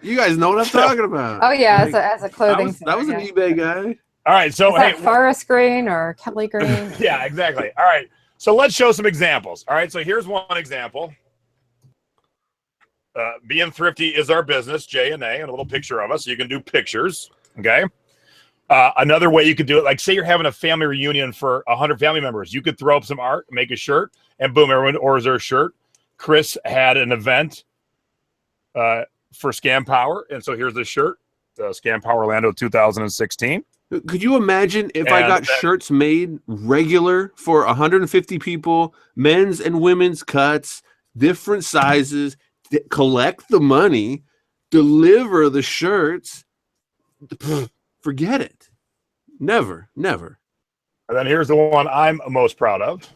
S3: You guys know what I'm talking about.
S2: Oh, yeah, as a clothing
S3: that was an eBay guy.
S1: All right, so
S2: is that forest green or Kelly green?
S1: Yeah, exactly. All right, so let's show some examples. All right, so here's one example. Being Thrifty is our business, J&A, and a little picture of us. So you can do pictures, okay? Another way you could do it, like say you're having a family reunion for 100 family members. You could throw up some art, make a shirt, and boom, everyone orders their shirt. Chris had an event for Scanpower, and so here's the shirt, Scanpower Orlando 2016.
S3: Could you imagine if I got shirts made regular for 150 people, men's and women's cuts, different sizes, collect the money, deliver the shirts, forget it. Never.
S1: And then here's the one I'm most proud of.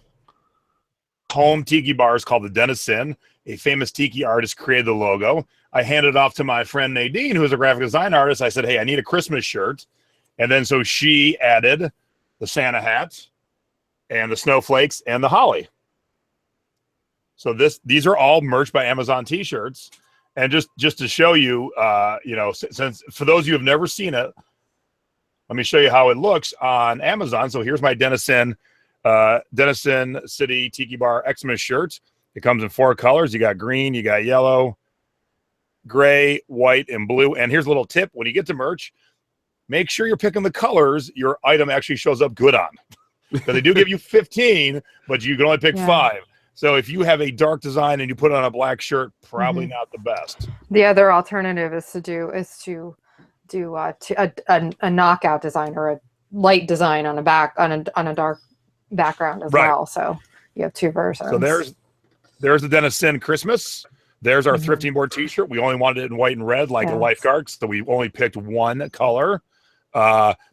S1: Home tiki bar is called the Den of Sin. A famous tiki artist created the logo. I handed it off to my friend Nadine, who's a graphic design artist. I said, hey, I need a Christmas shirt. And then so she added the Santa hats and the snowflakes and the holly. So these are all merch by Amazon t-shirts. And just to show you, since for those of you who have never seen it, let me show you how it looks on Amazon. So here's my Denison City Tiki Bar Xmas shirt. It comes in 4 colors. You got green, you got yellow, gray, white, and blue. And here's a little tip. When you get to merch, make sure you're picking the colors your item actually shows up good on. Because they do give you 15, but you can only pick 5. So if you have a dark design and you put on a black shirt, probably not the best.
S2: The other alternative is to do a knockout design or a light design on a dark background as well. So you have 2 versions.
S1: So there's the Den of Sin Christmas. There's our Thrifting Board t-shirt. We only wanted it in white and red like a lifeguard, so we only picked 1 color.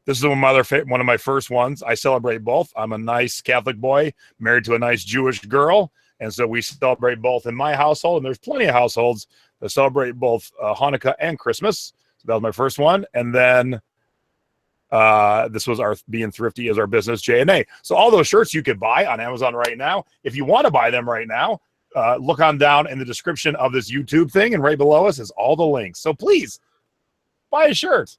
S1: This is one of my first ones. I celebrate both. I'm a nice Catholic boy married to a nice Jewish girl, and so we celebrate both in my household, and there's plenty of households that celebrate both Hanukkah and Christmas. So that was my first one. And then this was our being thrifty as our business, J&A. So all those shirts you could buy on Amazon right now. If you want to buy them right now, look on down in the description of this YouTube thing, and right below us is all the links. So please buy a shirt.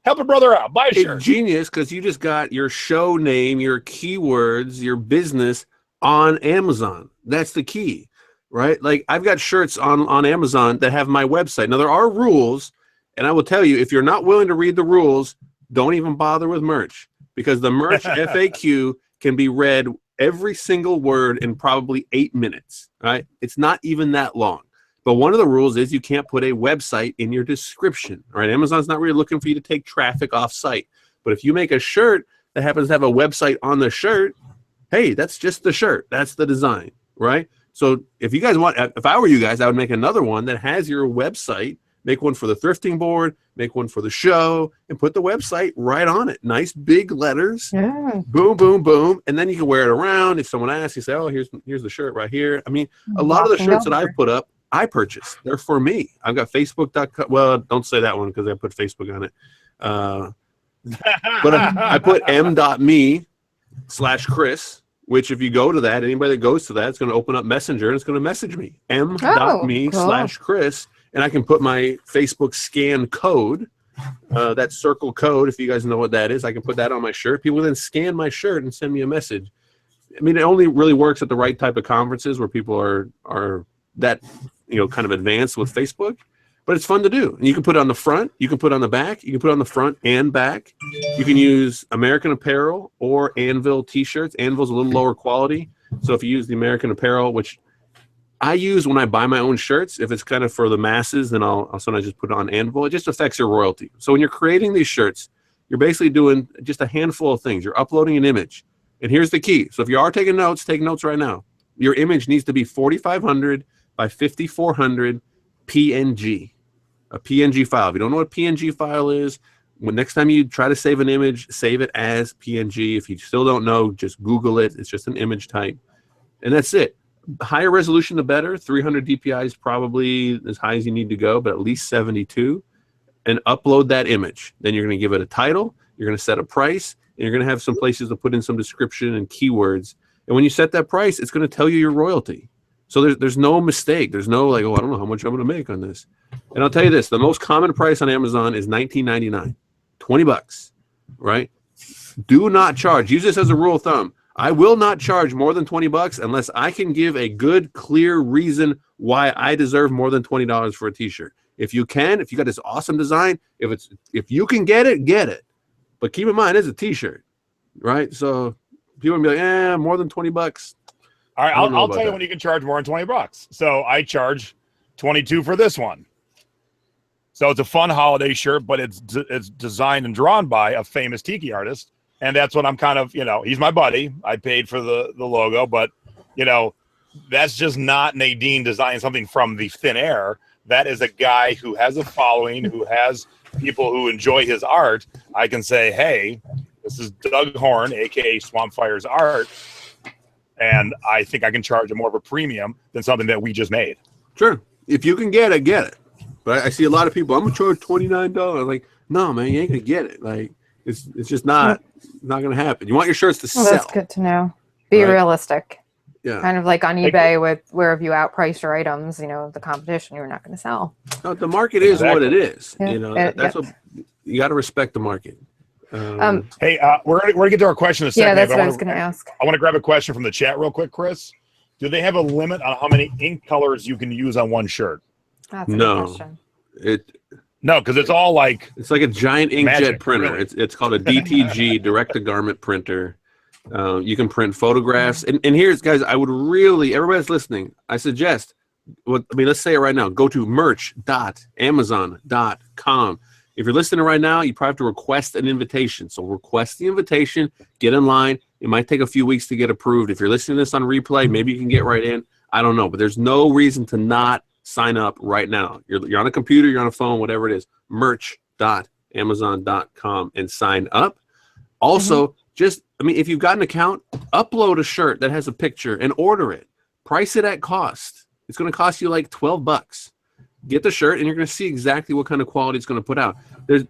S1: Help a brother out. Buy a shirt.
S3: It's genius because you just got your show name, your keywords, your business on Amazon. That's the key, right? Like I've got shirts on Amazon that have my website. Now there are rules, and I will tell you, if you're not willing to read the rules, don't even bother with merch, because the merch FAQ can be read every single word in probably 8 minutes, right? It's not even that long. But one of the rules is you can't put a website in your description, right? Amazon's not really looking for you to take traffic off site. But if you make a shirt that happens to have a website on the shirt, hey, that's just the shirt. That's the design, right? So if you guys want, if I were you guys, I would make another one that has your website, make one for the Thrifting Board, make one for the show, and put the website right on it. Nice big letters. Yeah. Boom, boom, boom. And then you can wear it around. If someone asks, you say, oh, here's the shirt right here. I mean, a lot of the shirts that I've put up, I purchased. They're for me. I've got Facebook.com. Well, don't say that one because I put Facebook on it. But I put m.me/Chris, which if you go to that, anybody that goes to that, it's going to open up Messenger and it's going to message me. m.me/Chris. And I can put my Facebook scan code, that circle code, if you guys know what that is. I can put that on my shirt. People then scan my shirt and send me a message. I mean, it only really works at the right type of conferences where people are that, kind of advanced with Facebook, but it's fun to do. And you can put it on the front, you can put it on the back, you can put it on the front and back. You can use American Apparel or Anvil t-shirts. Anvil's a little lower quality. So if you use the American Apparel, which I use when I buy my own shirts, if it's kind of for the masses, then I'll sometimes just put it on Anvil. It just affects your royalty. So when you're creating these shirts, you're basically doing just a handful of things. You're uploading an image. And here's the key. So if you are taking notes, take notes right now. Your image needs to be 4,500 by 5,400 PNG, a PNG file. If you don't know what PNG file is, next time you try to save an image, save it as PNG. If you still don't know, just Google it. It's just an image type. And that's it. Higher resolution, the better. 300 DPI is probably as high as you need to go, but at least 72. And upload that image. Then you're going to give it a title. You're going to set a price. And you're going to have some places to put in some description and keywords. And when you set that price, it's going to tell you your royalty. So there's no mistake. There's no like, oh, I don't know how much I'm going to make on this. And I'll tell you this, the most common price on Amazon is $19.99, $20, right? Do not charge. Use this as a rule of thumb. I will not charge more than $20 unless I can give a good, clear reason why I deserve more than $20 for a t-shirt. If you got this awesome design, if you can get it, get it. But keep in mind, it's a t-shirt, right? So people will be like, more than $20.
S1: All right, I'll tell you when you can charge more than $20. So I charge $22 for this one. So it's a fun holiday shirt, but it's designed and drawn by a famous tiki artist, and that's what I'm kind of, he's my buddy. I paid for the logo, but that's just not Nadine designing something from the thin air. that is a guy who has a following, who has people who enjoy his art, I can say, hey, this is Doug Horn, aka Swampfire's art, and I think I can charge more of a premium than something that we just made.
S3: Sure. If you can get it, get it. But I see a lot of people, I'm gonna charge $29. Like, no, man, you ain't gonna get it. Like, it's just not gonna happen. You want your shirts to sell.
S2: That's good to know. Be realistic.
S3: Yeah.
S2: Kind of like on eBay with where if you outprice your items, the competition, you're not going to sell.
S3: No, the market is what it is.
S2: Yeah.
S3: That's what you got to respect the market.
S1: Hey, we're gonna get to our question in a second.
S2: Yeah, that's what I was going to ask.
S1: I want to grab a question from the chat real quick, Chris. Do they have a limit on how many ink colors you can use on one shirt?
S2: That's a good question.
S1: No, because it's all like
S3: it's like a giant inkjet printer.
S1: Really.
S3: It's called a DTG, direct to garment printer. You can print photographs, and here's, guys, I would really, everybody that's listening, I suggest, let's say it right now, go to merch.amazon.com. If you're listening right now, you probably have to request an invitation. So request the invitation, get in line. It might take a few weeks to get approved. If you're listening to this on replay, maybe you can get right in. I don't know, but there's no reason to not sign up right now. You're on a computer, you're on a phone, whatever it is, merch.amazon.com and sign up. Also, if you've got an account, upload a shirt that has a picture and order it. Price it at cost. It's going to cost you like $12. Get the shirt, and you're going to see exactly what kind of quality it's going to put out.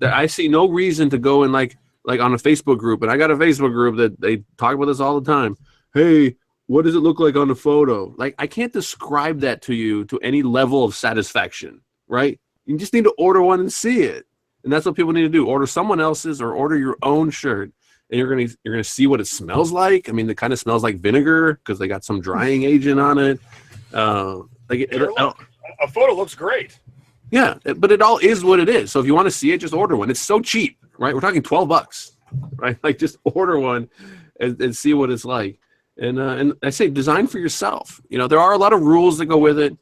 S3: I see no reason to go in like on a Facebook group, and I got a Facebook group that they talk about this all the time. Hey, what does it look like on the photo? Like, I can't describe that to you to any level of satisfaction, right? You just need to order one and see it. And that's what people need to do. Order someone else's or order your own shirt. And you're gonna see what it smells like. I mean, it kind of smells like vinegar because they got some drying agent on it. A
S1: photo looks great.
S3: Yeah, but it all is what it is. So if you want to see it, just order one. It's so cheap, right? We're talking $12, right? Like, just order one and see what it's like. And I say design for yourself. There are a lot of rules that go with it.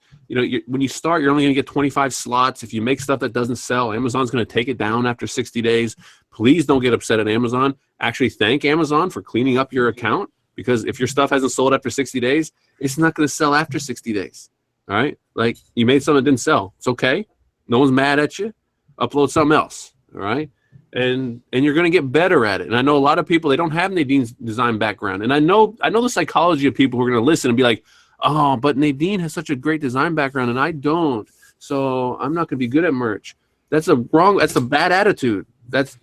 S3: When you start, you're only going to get 25 slots. If you make stuff that doesn't sell, Amazon's going to take it down after 60 days. Please don't get upset at Amazon. Actually, thank Amazon for cleaning up your account, because if your stuff hasn't sold after 60 days, it's not going to sell after 60 days. All right? Like, you made something that didn't sell. It's okay. No one's mad at you. Upload something else. All right? And you're going to get better at it. And I know a lot of people, they don't have Nadine's design background. And I know the psychology of people who are going to listen and be like, oh, but Nadine has such a great design background and I don't. So I'm not going to be good at merch. That's a bad attitude. There's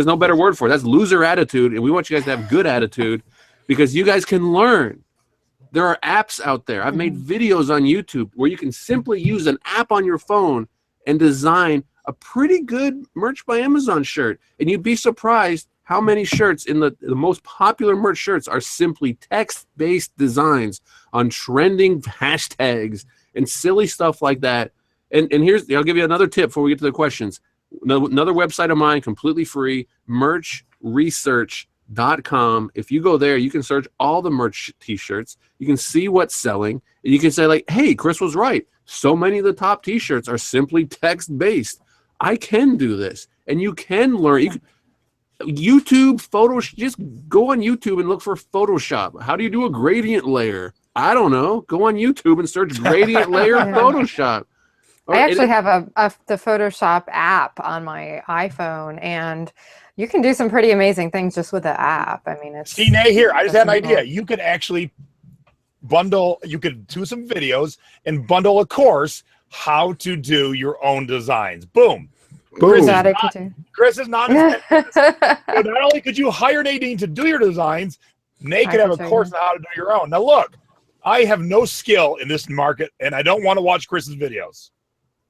S3: no better word for it. That's loser attitude. And we want you guys to have good attitude, because you guys can learn. There are apps out there. I've made videos on YouTube where you can simply use an app on your phone and design a pretty good Merch by Amazon shirt. And you'd be surprised how many shirts in the most popular merch shirts are simply text-based designs on trending hashtags and silly stuff like that. And I'll give you another tip before we get to the questions. Another website of mine, completely free, merchresearch.com. If you go there, you can search all the merch t-shirts. You can see what's selling, and you can say, like, hey, Chris was right. So many of the top t-shirts are simply text-based. I can do this, and you can learn. YouTube Photoshop. Just go on YouTube and look for Photoshop. How do you do a gradient layer? I don't know. Go on YouTube and search gradient layer Photoshop.
S2: I actually have the Photoshop app on my iPhone, and you can do some pretty amazing things just with the app. I mean,
S1: see, Nay, here, I just had an idea. You could actually you could do some videos and bundle a course how to do your own designs. Boom.
S3: Boom.
S1: Chris is not. So not only could you hire Nadine to do your designs, Nate could have a course on how to do your own. Now, look, I have no skill in this market, and I don't want to watch Chris's videos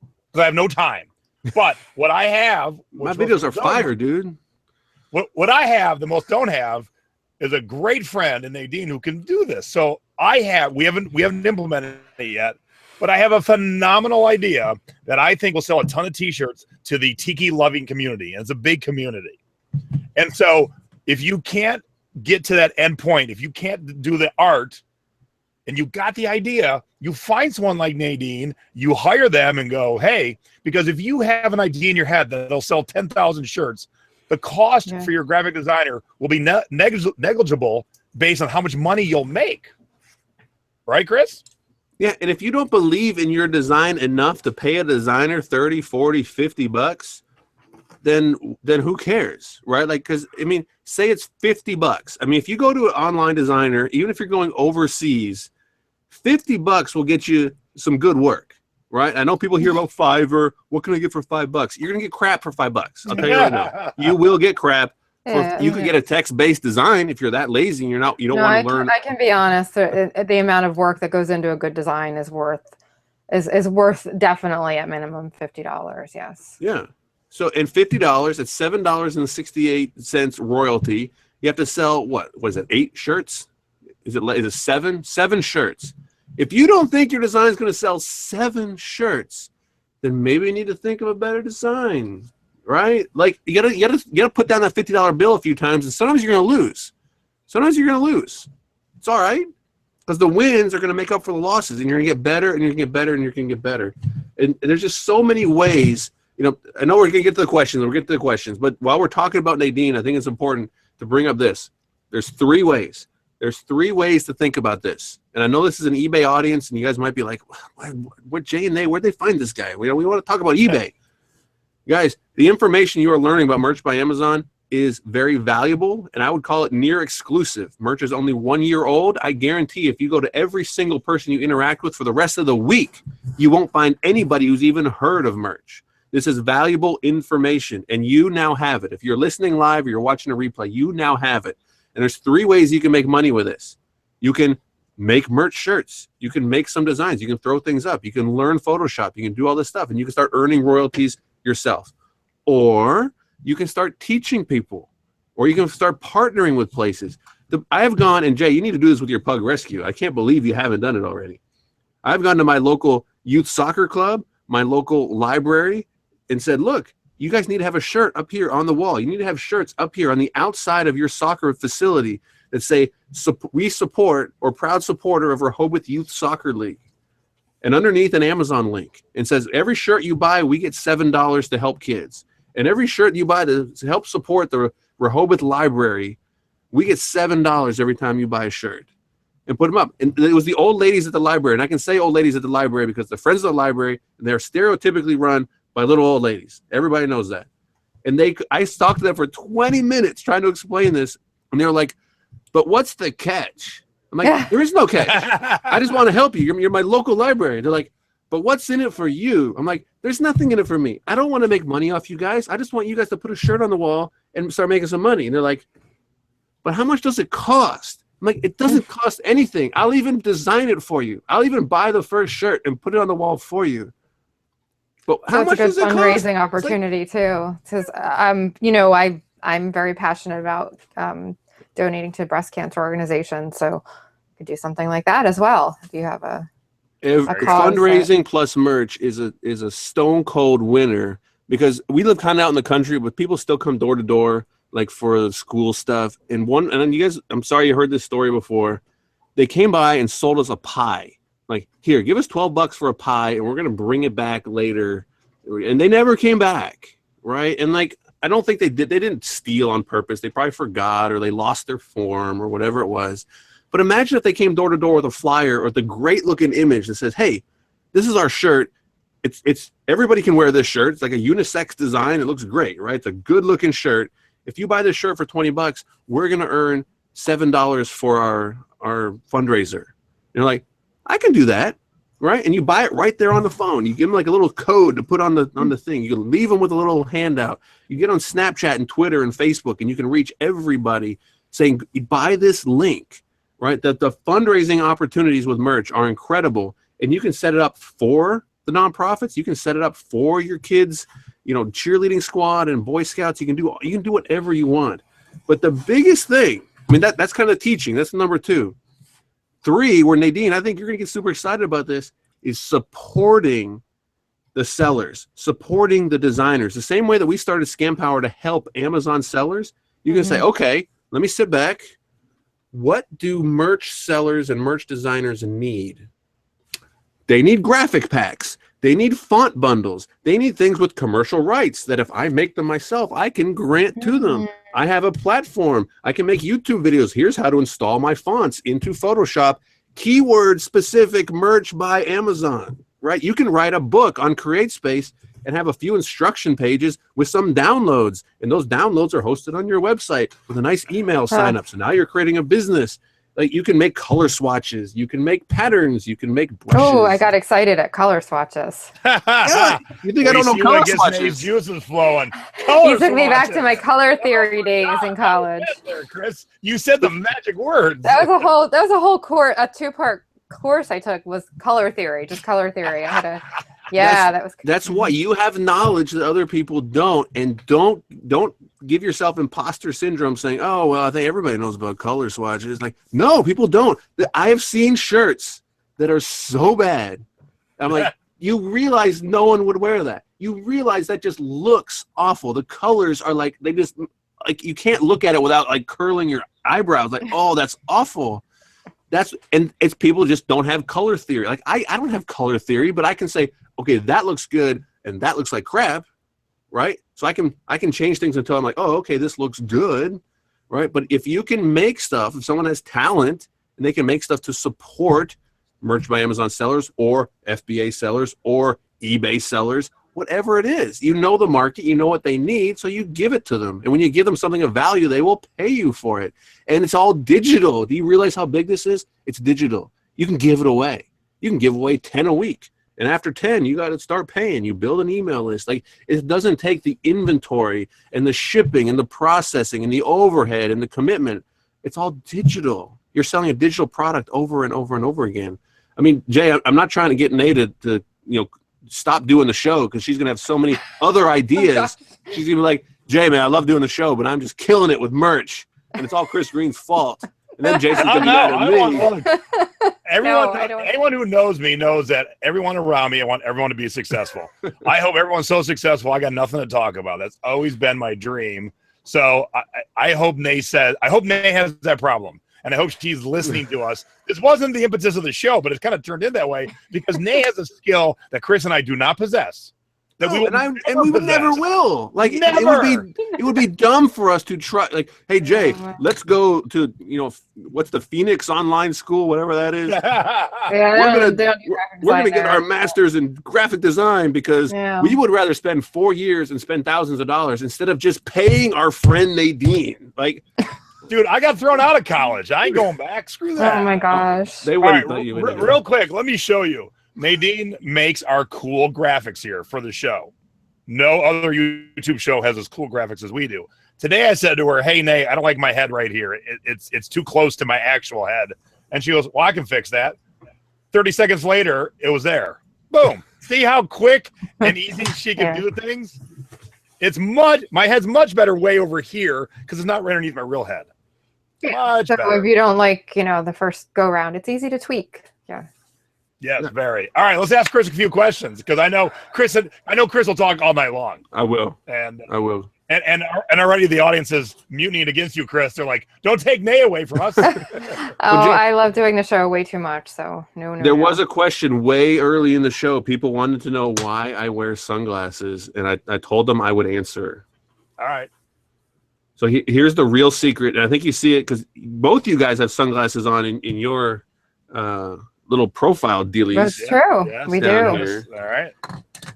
S1: because I have no time. But what I have,
S3: my videos are fire, dude.
S1: What I have, the most don't have, is a great friend in Nadine who can do this. So we haven't implemented it yet. But I have a phenomenal idea that I think will sell a ton of t-shirts to the tiki-loving community. And it's a big community. And so if you can't get to that end point, if you can't do the art and you got the idea, you find someone like Nadine, you hire them and go, hey, because if you have an idea in your head that they'll sell 10,000 shirts, the cost for your graphic designer will be negligible based on how much money you'll make. Right, Chris?
S3: Yeah, and if you don't believe in your design enough to pay a designer 30, 40, 50 bucks, then who cares, right? Like, because I mean, say it's 50 bucks. I mean, if you go to an online designer, even if you're going overseas, 50 bucks will get you some good work, right? I know people hear about Fiverr. What can I get for $5? You're gonna get crap for $5. I'll tell you right now. You will get crap. You could get a text-based design if you're that lazy and you don't want to learn.
S2: I can be honest. The amount of work that goes into a good design is worth definitely at minimum $50. Yes.
S3: Yeah. So and $50, it's $7.68 royalty. You have to sell what is it? 8 shirts? Is it 7? 7 shirts. If you don't think your design is going to sell 7 shirts, then maybe you need to think of a better design, right? Like you gotta put down that $50 bill a few times, and sometimes you're going to lose. It's all right, because the wins are going to make up for the losses, and you're going to get better, and you're going to get better, and you're going to get better. And there's just so many ways. You know, I know we're going to get to the questions. We'll get to the questions, but while we're talking about Nadine, I think it's important to bring up this. There's 3 ways. There's 3 ways to think about this. And I know this is an eBay audience, and you guys might be like, what Jay and they, where'd they find this guy? We want to talk about eBay. Guys, the information you are learning about Merch by Amazon is very valuable, and I would call it near exclusive. Merch is only 1 year old. I guarantee if you go to every single person you interact with for the rest of the week, you won't find anybody who's even heard of Merch. This is valuable information, and you now have it. If you're listening live or you're watching a replay, you now have it. And there's 3 ways you can make money with this. You can make merch shirts. You can make some designs. You can throw things up. You can learn Photoshop. You can do all this stuff, and you can start earning royalties yourself. Or you can start teaching people, or you can start partnering with places. I have gone, and Jay, you need to do this with your pug rescue. I can't believe you haven't done it already. I've gone to my local youth soccer club, my local library, and said, look, you guys need to have a shirt up here on the wall. You need to have shirts up here on the outside of your soccer facility that say, we support or proud supporter of Rehoboth Youth Soccer League. And underneath an Amazon link, and says, every shirt you buy, we get $7 to help kids. And every shirt you buy to help support the Rehoboth Library, we get $7 every time you buy a shirt. And put them up. And it was the old ladies at the library. And I can say old ladies at the library because they're friends of the library, and they're stereotypically run by little old ladies. Everybody knows that. And I talked to them for 20 minutes trying to explain this. And they were like, but what's the catch? I'm like, there is no catch. I just want to help you. You're my local library. They're like, but what's in it for you? I'm like, there's nothing in it for me. I don't want to make money off you guys. I just want you guys to put a shirt on the wall and start making some money. And they're like, but how much does it cost? I'm like, it doesn't cost anything. I'll even design it for you. I'll even buy the first shirt and put it on the wall for you. But how much does it cost?
S2: It's a good fundraising opportunity too. Because I'm very passionate about donating to breast cancer organizations, so you could do something like that as well if you have a
S3: fundraising plus merch is a stone cold winner, because we live kind of out in the country, but people still come door to door like for school stuff. And then you guys, I'm sorry you heard this story before. They came by and sold us a pie. Like, here, give us $12 for a pie, and we're gonna bring it back later. And they never came back, right? And like, I don't think they did. They didn't steal on purpose. They probably forgot, or they lost their form, or whatever it was. But imagine if they came door to door with a flyer or the great looking image that says, "Hey, this is our shirt. It's everybody can wear this shirt. It's like a unisex design. It looks great, right? It's a good looking shirt. If you buy this shirt for $20, we're gonna earn $7 for our fundraiser." And you're like, I can do that, right? And you buy it right there on the phone. You give them like a little code to put on the thing. You can leave them with a little handout. You get on Snapchat and Twitter and Facebook, and you can reach everybody saying, buy this link, right? That the fundraising opportunities with merch are incredible, and you can set it up for the nonprofits. You can set it up for your kids, cheerleading squad and Boy Scouts. You can do whatever you want. But the biggest thing, I mean, that's kind of teaching. That's number 2. 3, where Nadine, I think you're going to get super excited about this, is supporting the sellers, supporting the designers. The same way that we started Scanpower to help Amazon sellers, you can say, okay, let me sit back. What do merch sellers and merch designers need? They need graphic packs. They need font bundles. They need things with commercial rights that if I make them myself, I can grant to them. I have a platform. I can make YouTube videos. Here's how to install my fonts into Photoshop. keyword specific merch by Amazon, right? You can write a book on CreateSpace and have a few instruction pages with some downloads. And those downloads are hosted on your website with a nice email sign up. So now you're creating a business. Like you can make color swatches, you can make patterns, you can make brushes.
S2: Oh, I got excited at color swatches.
S3: Yeah, you think I don't know color swatches?
S1: Juices flowing.
S2: You took me back to my color theory days in college.
S1: There, Chris. You said the magic words.
S2: That was a whole course, a 2-part course I took was color theory, just color theory. I had to,
S3: that's why you have knowledge that other people don't, and don't give yourself imposter syndrome saying, oh, well, I think everybody knows about color swatches. Like, no, people don't. I have seen shirts that are so bad. I'm like, you realize no one would wear that. You realize that just looks awful. The colors are like, they just, like, you can't look at it without like curling your eyebrows. Like, oh, that's awful. And it's people just don't have color theory. Like, I don't have color theory, but I can say, okay, that looks good and that looks like crap. Right? So I can change things until I'm like, oh, okay, this looks good, right? But if you can make stuff, if someone has talent and they can make stuff to support merch by Amazon sellers or FBA sellers or eBay sellers, whatever it is, you know the market, you know what they need, so you give it to them. And when you give them something of value, they will pay you for it. And it's all digital. Do you realize how big this is? It's digital. You can give it away. You can give away 10 a week. And after 10, you got to start paying. You build an email list. Like, it doesn't take the inventory and the shipping and the processing and the overhead and the commitment. It's all digital. You're selling a digital product over and over and over again. I mean, Jay, I'm not trying to get Nate to stop doing the show because she's going to have so many other ideas. She's going to be like, Jay, man, I love doing the show, but I'm just killing it with merch. And it's all Chris Green's fault. And then Jason's going to be mad at me.
S1: Anyone who knows me knows that everyone around me, I want everyone to be successful. I hope everyone's so successful. I got nothing to talk about. That's always been my dream. So I hope Nay has that problem. And I hope she's listening to us. This wasn't the impetus of the show, but it's kind of turned in that way because Nay has a skill that Chris and I do not possess. That we would
S3: never will. Like,
S1: never.
S3: It would be dumb for us to try. Like, hey, Jay, let's go to what's the Phoenix Online School, whatever that is. We're gonna get our masters in graphic design because we would rather spend 4 years and spend thousands of dollars instead of just paying our friend Nadine. Like,
S1: dude, I got thrown out of college. I ain't going back. Screw that.
S2: Oh my gosh.
S3: They wouldn't let you in.
S1: Real quick, let me show you. Nadine makes our cool graphics here for the show. No other YouTube show has as cool graphics as we do. Today I said to her, hey, Nay, I don't like my head right here. It's too close to my actual head. And she goes, well, I can fix that. 30 seconds later, it was there. Boom. See how quick and easy she can do things? My head's much better way over here because it's not right underneath my real head. Much better.
S2: If you don't like, the first go round, it's easy to tweak. Yeah.
S1: Yes, very. All right, let's ask Chris a few questions because I know Chris will talk all night long.
S3: I will.
S1: And
S3: I will.
S1: And already the audience is mutinying against you, Chris. They're like, don't take Nay away from us.
S2: I love doing the show way too much. So no.
S3: There was a question way early in the show. People wanted to know why I wear sunglasses, and I told them I would answer.
S1: All right.
S3: So here's the real secret, and I think you see it because both you guys have sunglasses on in your little profile dealies.
S2: That's true.
S1: Yes,
S2: we do.
S1: Here. All right.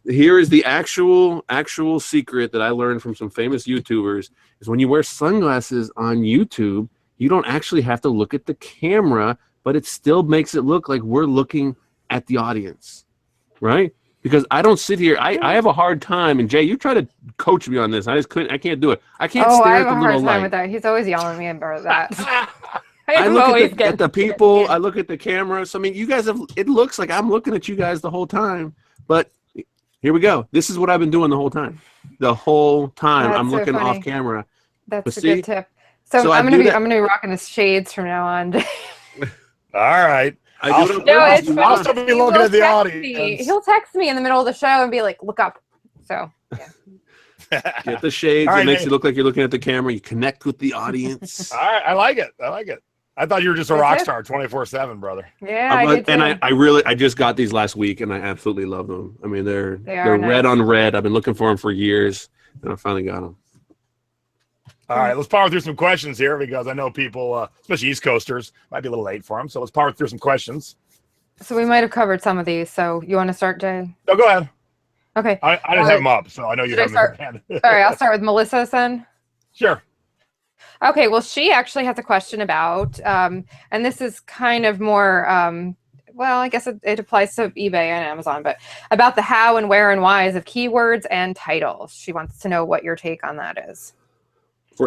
S3: Here is the actual secret that I learned from some famous YouTubers is when you wear sunglasses on YouTube, you don't actually have to look at the camera, but it still makes it look like we're looking at the audience, right? Because I don't sit here. I have a hard time, and Jay, you try to coach me on this. I can't do it. I can't stare at the little light.
S2: I have a hard time with that. He's always yelling at me about that.
S3: I look at the people. I look at the camera. So, I mean, you guys have. It looks like I'm looking at you guys the whole time. But here we go. This is what I've been doing the whole time. The whole time I'm looking off camera.
S2: That's a good tip. So I'm gonna be rocking the shades from now on.
S1: All right. I'll still be looking at the audience.
S2: He'll text me in the middle of the show and be like, "Look up." So. Yeah.
S3: Get the shades. It makes you look like you're looking at the camera. You connect with the audience.
S1: All right. I like it. I thought you were just a rock star 24/7, brother.
S2: Yeah, I did too.
S3: And I just got these last week, and I absolutely love them. I mean, they're red on red. I've been looking for them for years, and I finally got them.
S1: All right, let's power through some questions here because I know people, especially East Coasters, might be a little late for them. So let's power through some questions.
S2: So we might have covered some of these. So you want to start, Jay?
S1: No, go ahead.
S2: Okay.
S1: I didn't have them up, so I know you have them in hand.
S2: All right, I'll start with Melissa's then.
S1: Sure.
S2: Okay, well, she actually has a question about, and this is kind of more, well, I guess it applies to eBay and Amazon, but about the how and where and whys of keywords and titles. She wants to know what your take on that is.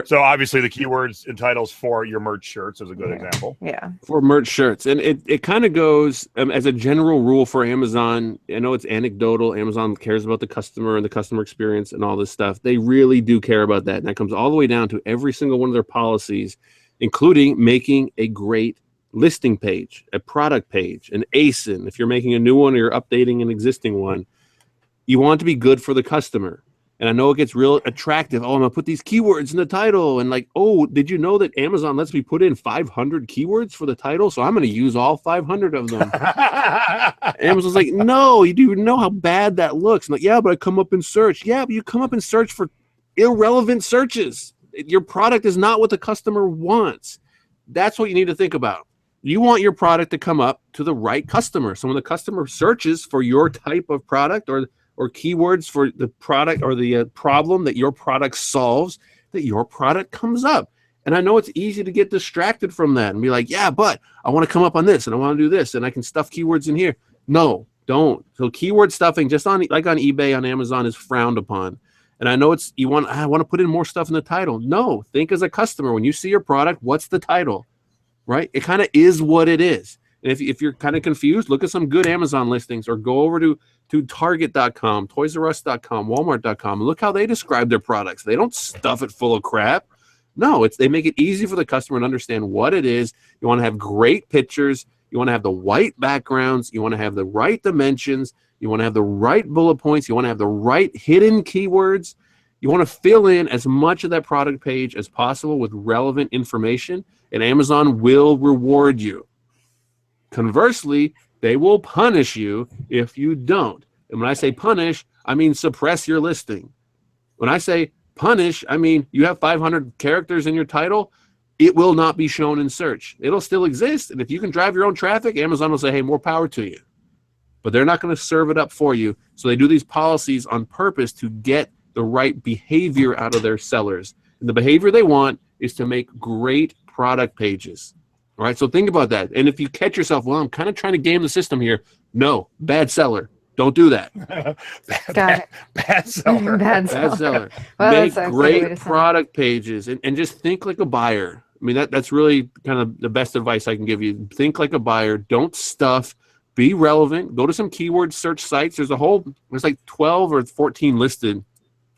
S1: So obviously the keywords and titles for your merch shirts is a good example.
S2: Yeah.
S3: For merch shirts. And it kind of goes as a general rule for Amazon. I know it's anecdotal. Amazon cares about the customer and the customer experience and all this stuff. They really do care about that. And that comes all the way down to every single one of their policies, including making a great listing page, a product page, an ASIN. If you're making a new one or you're updating an existing one, you want it to be good for the customer. And I know it gets real attractive. Oh, I'm going to put these keywords in the title. And like, oh, did you know that Amazon lets me put in 500 keywords for the title? So I'm going to use all 500 of them. Amazon's like, no, you do know how bad that looks. I'm like, yeah, but I come up in search. Yeah, but you come up in search for irrelevant searches. Your product is not what the customer wants. That's what you need to think about. You want your product to come up to the right customer. So when the customer searches for your type of product or keywords for the product or the problem that your product solves, that your product comes up. And I know it's easy to get distracted from that and be like, yeah, but I want to come up on this and I want to do this and I can stuff keywords in here. No, don't. So keyword stuffing just on eBay, on Amazon is frowned upon. And I know I want to put in more stuff in the title. No, think as a customer, when you see your product, what's the title, right? It kind of is what it is. And if you're kind of confused, look at some good Amazon listings or go over to Target.com, ToysRUs.com, Walmart.com, and look how they describe their products. They don't stuff it full of crap. No, they make it easy for the customer to understand what it is. You want to have great pictures. You want to have the white backgrounds. You want to have the right dimensions. You want to have the right bullet points. You want to have the right hidden keywords. You want to fill in as much of that product page as possible with relevant information, and Amazon will reward you. Conversely, they will punish you if you don't. And when I say punish, I mean suppress your listing. When I say punish, I mean you have 500 characters in your title, it will not be shown in search. It'll still exist. And if you can drive your own traffic, Amazon will say, hey, more power to you. But they're not going to serve it up for you. So they do these policies on purpose to get the right behavior out of their sellers. And the behavior they want is to make great product pages. All right, so think about that. And if you catch yourself, well, I'm kind of trying to game the system here. No, bad seller. Don't do that.
S1: Bad seller.
S2: Bad
S3: seller.
S2: Well,
S3: make great product pages and just think like a buyer. I mean, that's really kind of the best advice I can give you. Think like a buyer. Don't stuff. Be relevant. Go to some keyword search sites. There's like 12 or 14 listed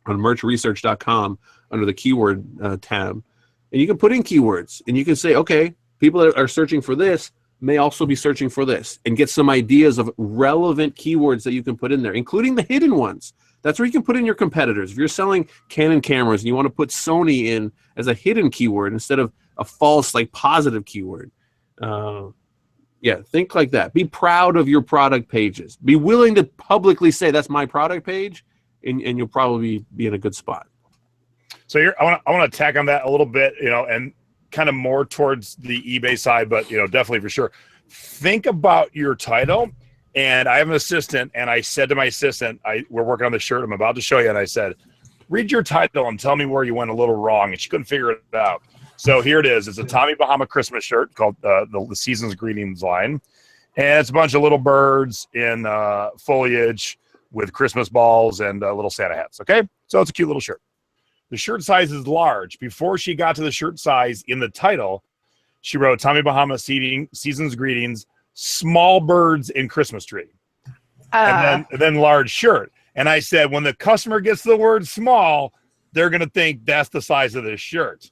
S3: on merchresearch.com under the keyword tab. And you can put in keywords and you can say, okay, people that are searching for this may also be searching for this, and get some ideas of relevant keywords that you can put in there, including the hidden ones. That's where you can put in your competitors. If you're selling Canon cameras and you want to put Sony in as a hidden keyword instead of a false, like positive keyword. Think like that. Be proud of your product pages. Be willing to publicly say that's my product page, and you'll probably be in a good spot.
S1: So I want to tack on that a little bit, and kind of more towards the eBay side, but definitely for sure. Think about your title. And I have an assistant, and I said to my assistant, we're working on the shirt I'm about to show you, and I said, read your title and tell me where you went a little wrong. And she couldn't figure it out. So here it is. It's a Tommy Bahama Christmas shirt called the Season's Greetings line. And it's a bunch of little birds in foliage with Christmas balls and little Santa hats. Okay? So it's a cute little shirt. The shirt size is large. Before she got to the shirt size in the title, she wrote Tommy Bahama Season's Greetings, small birds in Christmas tree. And then large shirt. And I said, when the customer gets the word small, they're going to think that's the size of this shirt.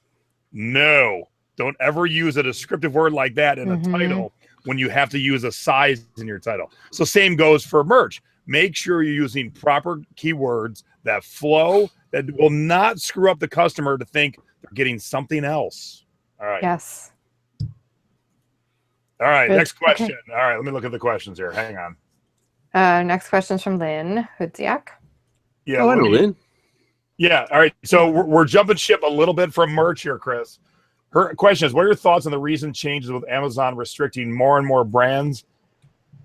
S1: No, don't ever use a descriptive word like that in a title when you have to use a size in your title. So same goes for merch. Make sure you're using proper keywords that flow, that will not screw up the customer to think they're getting something else. All right.
S2: Yes.
S1: All right.
S2: Good.
S1: Next question.
S2: Okay.
S1: All right. Let me look at the questions here. Hang on.
S2: Next question is from Lynn Hudziak.
S1: Yeah.
S3: Oh, I know Lynn.
S1: Yeah. All right. So we're jumping ship a little bit from merch here, Chris. Her question is, what are your thoughts on the recent changes with Amazon restricting more and more brands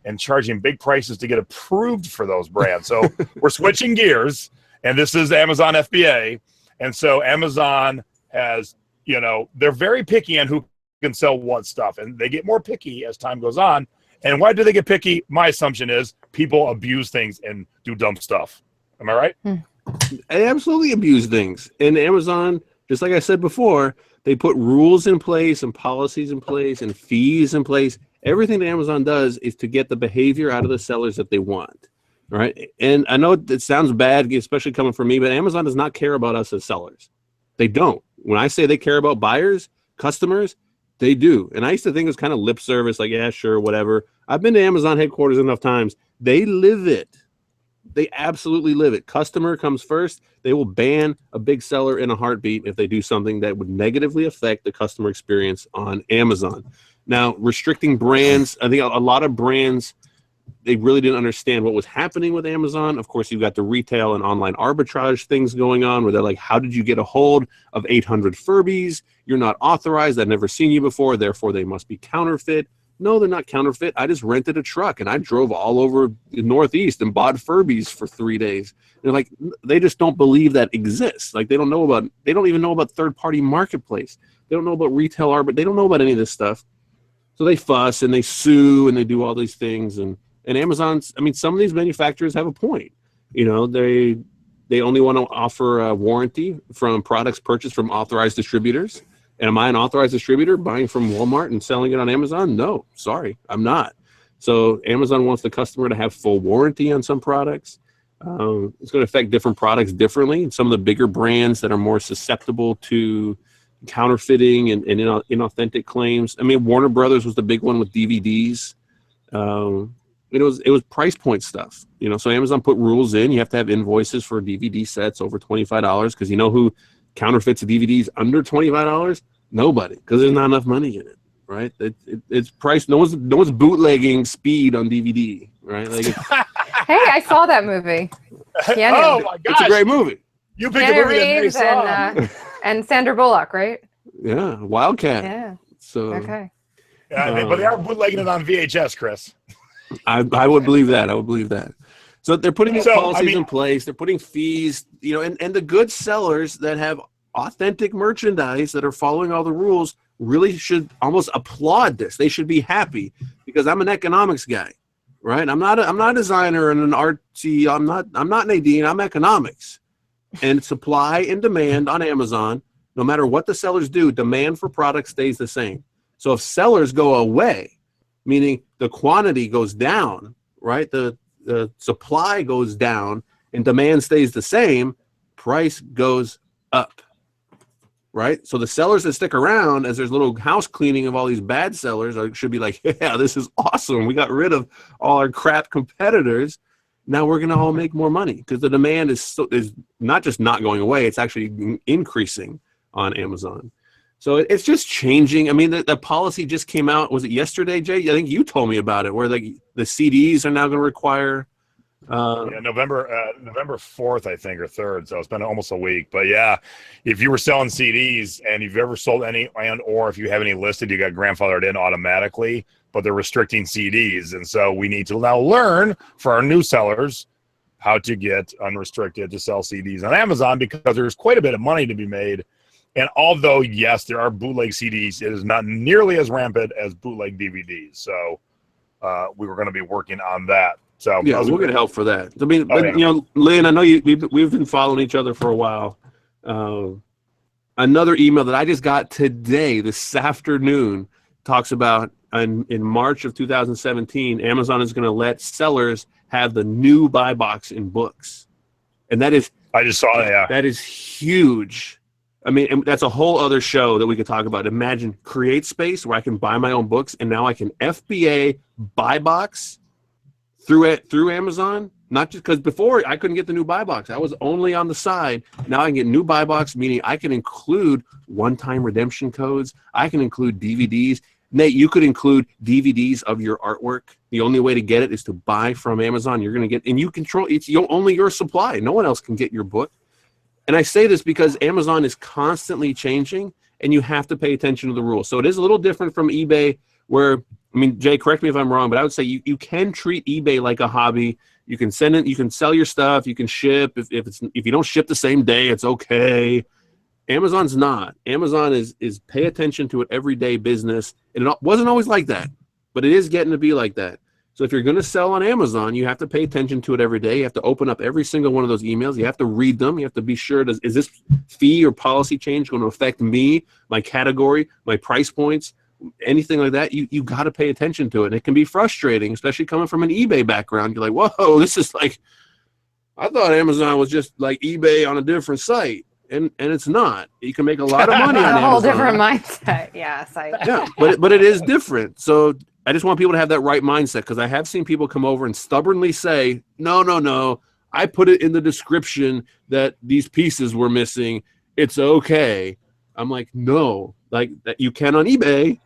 S1: and charging big prices to get approved for those brands? So we're switching gears, and this is Amazon FBA. And so Amazon has, they're very picky on who can sell what stuff, and they get more picky as time goes on. And why do they get picky? My assumption is people abuse things and do dumb stuff. Am I right?
S3: They absolutely abuse things. And Amazon, just like I said before, they put rules in place and policies in place and fees in place. Everything that Amazon does is to get the behavior out of the sellers that they want. All right. And I know it sounds bad, especially coming from me, but Amazon does not care about us as sellers. They don't. When I say they care about buyers, customers, they do. And I used to think it was kind of lip service, like, yeah, sure, whatever. I've been to Amazon headquarters enough times. They live it. They absolutely live it. Customer comes first. They will ban a big seller in a heartbeat if they do something that would negatively affect the customer experience on Amazon. Now, restricting brands, I think a lot of brands, they really didn't understand what was happening with Amazon. Of course, you've got the retail and online arbitrage things going on where they're like, how did you get a hold of 800 Furbies? You're not authorized. I've never seen you before. Therefore, they must be counterfeit. No, they're not counterfeit. I just rented a truck and I drove all over the Northeast and bought Furbies for 3 days. They're like, they just don't believe that exists. Like they don't even know about third-party marketplace. They don't know about retail arbit. They don't know about any of this stuff. So they fuss and they sue and they do all these things. And Amazon's, some of these manufacturers have a point. They only want to offer a warranty from products purchased from authorized distributors. And am I an authorized distributor buying from Walmart and selling it on Amazon? No, sorry, I'm not. So Amazon wants the customer to have full warranty on some products. It's going to affect different products differently. Some of the bigger brands that are more susceptible to counterfeiting and inauthentic claims. Warner Brothers was the big one with DVDs. It was price point stuff. So Amazon put rules in. You have to have invoices for DVD sets over $25 because who counterfeits DVDs under $25? Nobody, because there's not enough money in it, right? It's priced. No one's bootlegging Speed on DVD, right? Like
S2: Hey, I saw that movie.
S1: Oh my gosh,
S3: it's a great movie.
S1: You picked a movie that they saw.
S2: And Sandra Bullock, right?
S3: Yeah, Wildcat.
S2: Yeah.
S3: So
S2: okay.
S1: But they are bootlegging it on VHS, Chris.
S3: I would believe that. I would believe that. So they're putting policies in place. They're putting fees, and the good sellers that have authentic merchandise that are following all the rules really should almost applaud this. They should be happy because I'm an economics guy, right? I'm not a designer and an artsy. I'm not Nadine. I'm economics, and supply and demand on Amazon. No matter what the sellers do, demand for product stays the same. So if sellers go away, meaning the quantity goes down, right? The supply goes down and demand stays the same, price goes up, right? So the sellers that stick around as there's a little house cleaning of all these bad sellers should be like, yeah, this is awesome. We got rid of all our crap competitors. Now we're going to all make more money because the demand is not just not going away. It's actually increasing on Amazon. So it's just changing. The policy just came out. Was it yesterday, Jay? I think you told me about it, where the CDs are now going to require.
S1: November 4th, I think, or 3rd. So it's been almost a week. But yeah, if you were selling CDs and you've ever sold any, or if you have any listed, you got grandfathered in automatically. But they're restricting CDs, and so we need to now learn for our new sellers how to get unrestricted to sell CDs on Amazon because there's quite a bit of money to be made. And although, yes, there are bootleg CDs, it is not nearly as rampant as bootleg DVDs. So we were going to be working on that. So
S3: yeah, we'll get help for that. Lynn, I know we've been following each other for a while. Another email that I just got today, this afternoon, talks about in March of 2017, Amazon is going to let sellers have the new buy box in books. And that is...
S1: I just saw that, yeah.
S3: That is huge. And that's a whole other show that we could talk about. Imagine Create Space where I can buy my own books, and now I can FBA buy box through Amazon. Not just because before I couldn't get the new buy box. I was only on the side. Now I can get new buy box, meaning I can include one-time redemption codes. I can include DVDs. Nate, you could include DVDs of your artwork. The only way to get it is to buy from Amazon. You're going to get, and you control, it's only your supply. No one else can get your book. And I say this because Amazon is constantly changing, and you have to pay attention to the rules. So it is a little different from eBay, where, I mean, Jay, correct me if I'm wrong, but I would say you can treat eBay like a hobby. You can send it, you can sell your stuff, you can ship. If you don't ship the same day, it's okay. Amazon's not. Amazon is pay attention to it everyday business. And it wasn't always like that, but it is getting to be like that. So if you're going to sell on Amazon, you have to pay attention to it every day. You have to open up every single one of those emails. You have to read them. You have to be sure, is this fee or policy change going to affect me, my category, my price points, anything like that? You got to pay attention to it. And it can be frustrating, especially coming from an eBay background. You're like, whoa, this is like, I thought Amazon was just like eBay on a different site. And it's not. You can make a lot of money on Amazon.
S2: A whole different mindset. Yes.
S3: Yeah, but it is different. So I just want people to have that right mindset, because I have seen people come over and stubbornly say, no, I put it in the description that these pieces were missing. It's okay. I'm like, no, like that you can on eBay,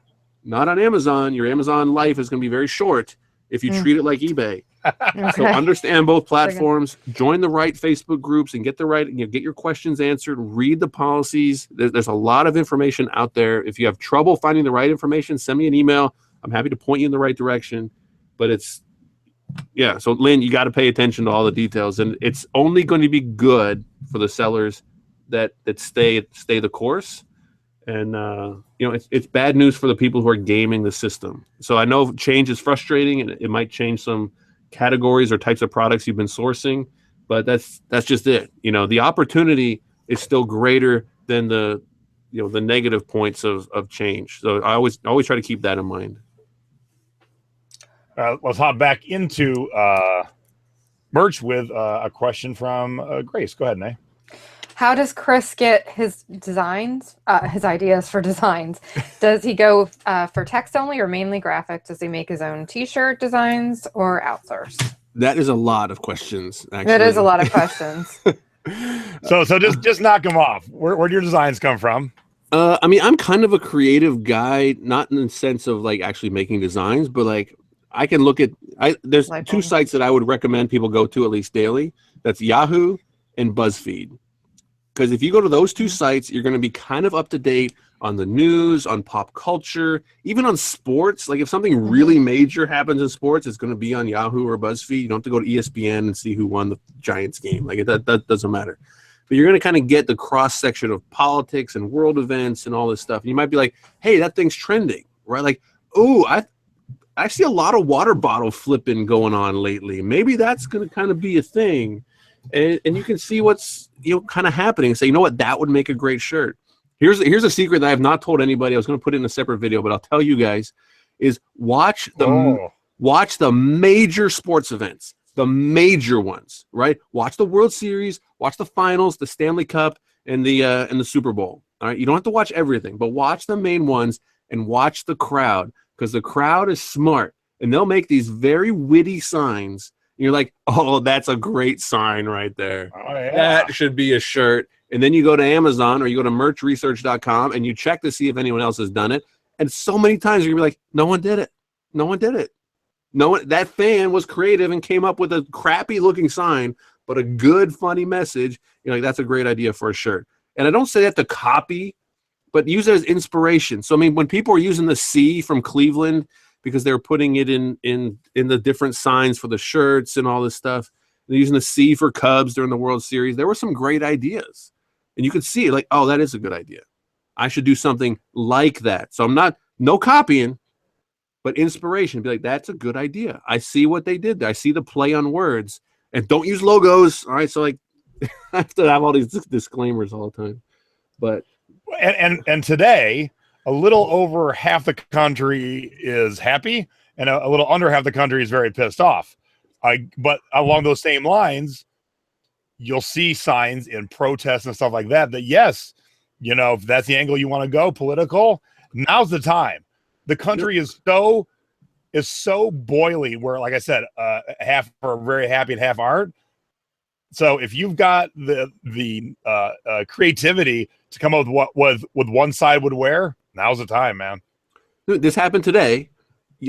S3: not on Amazon. Your Amazon life is going to be very short if you treat it like eBay. Okay. So understand both platforms, join the right Facebook groups, and get your questions answered. Read the policies. There's a lot of information out there. If you have trouble finding the right information, send me an email. I'm happy to point you in the right direction. But so Lynn, you got to pay attention to all the details, and it's only going to be good for the sellers that stay the course. And it's bad news for the people who are gaming the system. So I know change is frustrating, and it might change some categories or types of products you've been sourcing, but that's just it. The opportunity is still greater than the negative points of change. So I always try to keep that in mind.
S1: Let's hop back into merch with a question from Grace. Go ahead, Nay.
S2: How does Chris get his designs, his ideas for designs? Does he go for text only or mainly graphic? Does he make his own t-shirt designs or outsource?
S3: That is a lot of questions, actually.
S2: That is a lot of questions.
S1: So just knock them off. Where do your designs come from?
S3: I mean, I'm kind of a creative guy, not in the sense of like actually making designs, but like I can look at, there's two sites that I would recommend people go to at least daily. That's Yahoo and BuzzFeed. Because if you go to those two sites, you're going to be kind of up to date on the news, on pop culture, even on sports. Like if something really major happens in sports, it's going to be on Yahoo or BuzzFeed. You don't have to go to ESPN and see who won the Giants game. Like that doesn't matter. But you're going to kind of get the cross section of politics and world events and all this stuff. And you might be like, hey, that thing's trending, right? Like, oh, I see a lot of water bottle flipping going on lately. Maybe that's going to kind of be a thing. And you can see what's kind of happening and say, you know what, that would make a great shirt. Here's a secret that I have not told anybody. I was going to put it in a separate video, but I'll tell you guys, is watch the major sports events, the major ones, right? Watch the World Series, watch the finals, the Stanley Cup, and the Super Bowl. All right, you don't have to watch everything, but watch the main ones and watch the crowd, because the crowd is smart and they'll make these very witty signs. And you're like, oh, that's a great sign right there. Oh, yeah. That should be a shirt. And then you go to Amazon or you go to merchresearch.com and you check to see if anyone else has done it. And so many times you're going to be like, no one did it. No one did it. No one. That fan was creative and came up with a crappy looking sign, but a good, funny message. You're like, that's a great idea for a shirt. And I don't say that to copy, but use it as inspiration. So, I mean, when people are using the C from Cleveland because they're putting it in the different signs for the shirts and all this stuff, they're using the C for Cubs during the World Series. There were some great ideas. And you could see it like, oh, that is a good idea. I should do something like that. So no copying, but inspiration. Be like, that's a good idea. I see what they did there. I see the play on words. And don't use logos. All right, so like I have to have all these disclaimers all the time. But
S1: and today, a little over half the country is happy, and a little under half the country is very pissed off. But along those same lines, you'll see signs in protests and stuff like that. That yes, if that's the angle you want to go, political, now's the time. The country is so boily. Where, like I said, half are very happy and half aren't. So if you've got the creativity to come up with what one side would wear, now's the time, man.
S3: This happened today.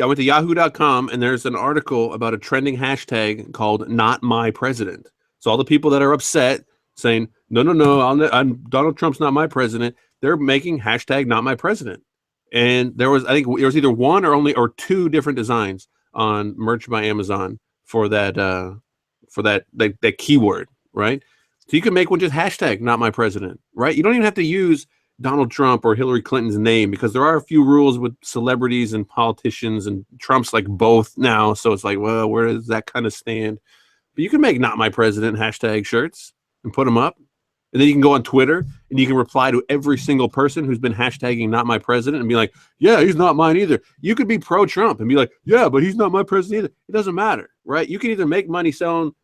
S3: I went to yahoo.com and there's an article about a trending hashtag called "Not My President." So all the people that are upset saying No. Donald Trump's not my president. They're making hashtag not my president. And I think there was either one or two different designs on merch by Amazon for that keyword, right? So you can make one just hashtag not my president, right? You don't even have to use Donald Trump or Hillary Clinton's name, because there are a few rules with celebrities and politicians, and Trump's like both now. So it's like, well, where does that kind of stand? But you can make not my president hashtag shirts and put them up. And then you can go on Twitter and you can reply to every single person who's been hashtagging not my president and be like, yeah, he's not mine either. You could be pro-Trump and be like, yeah, but he's not my president either. It doesn't matter, right? You can either make money selling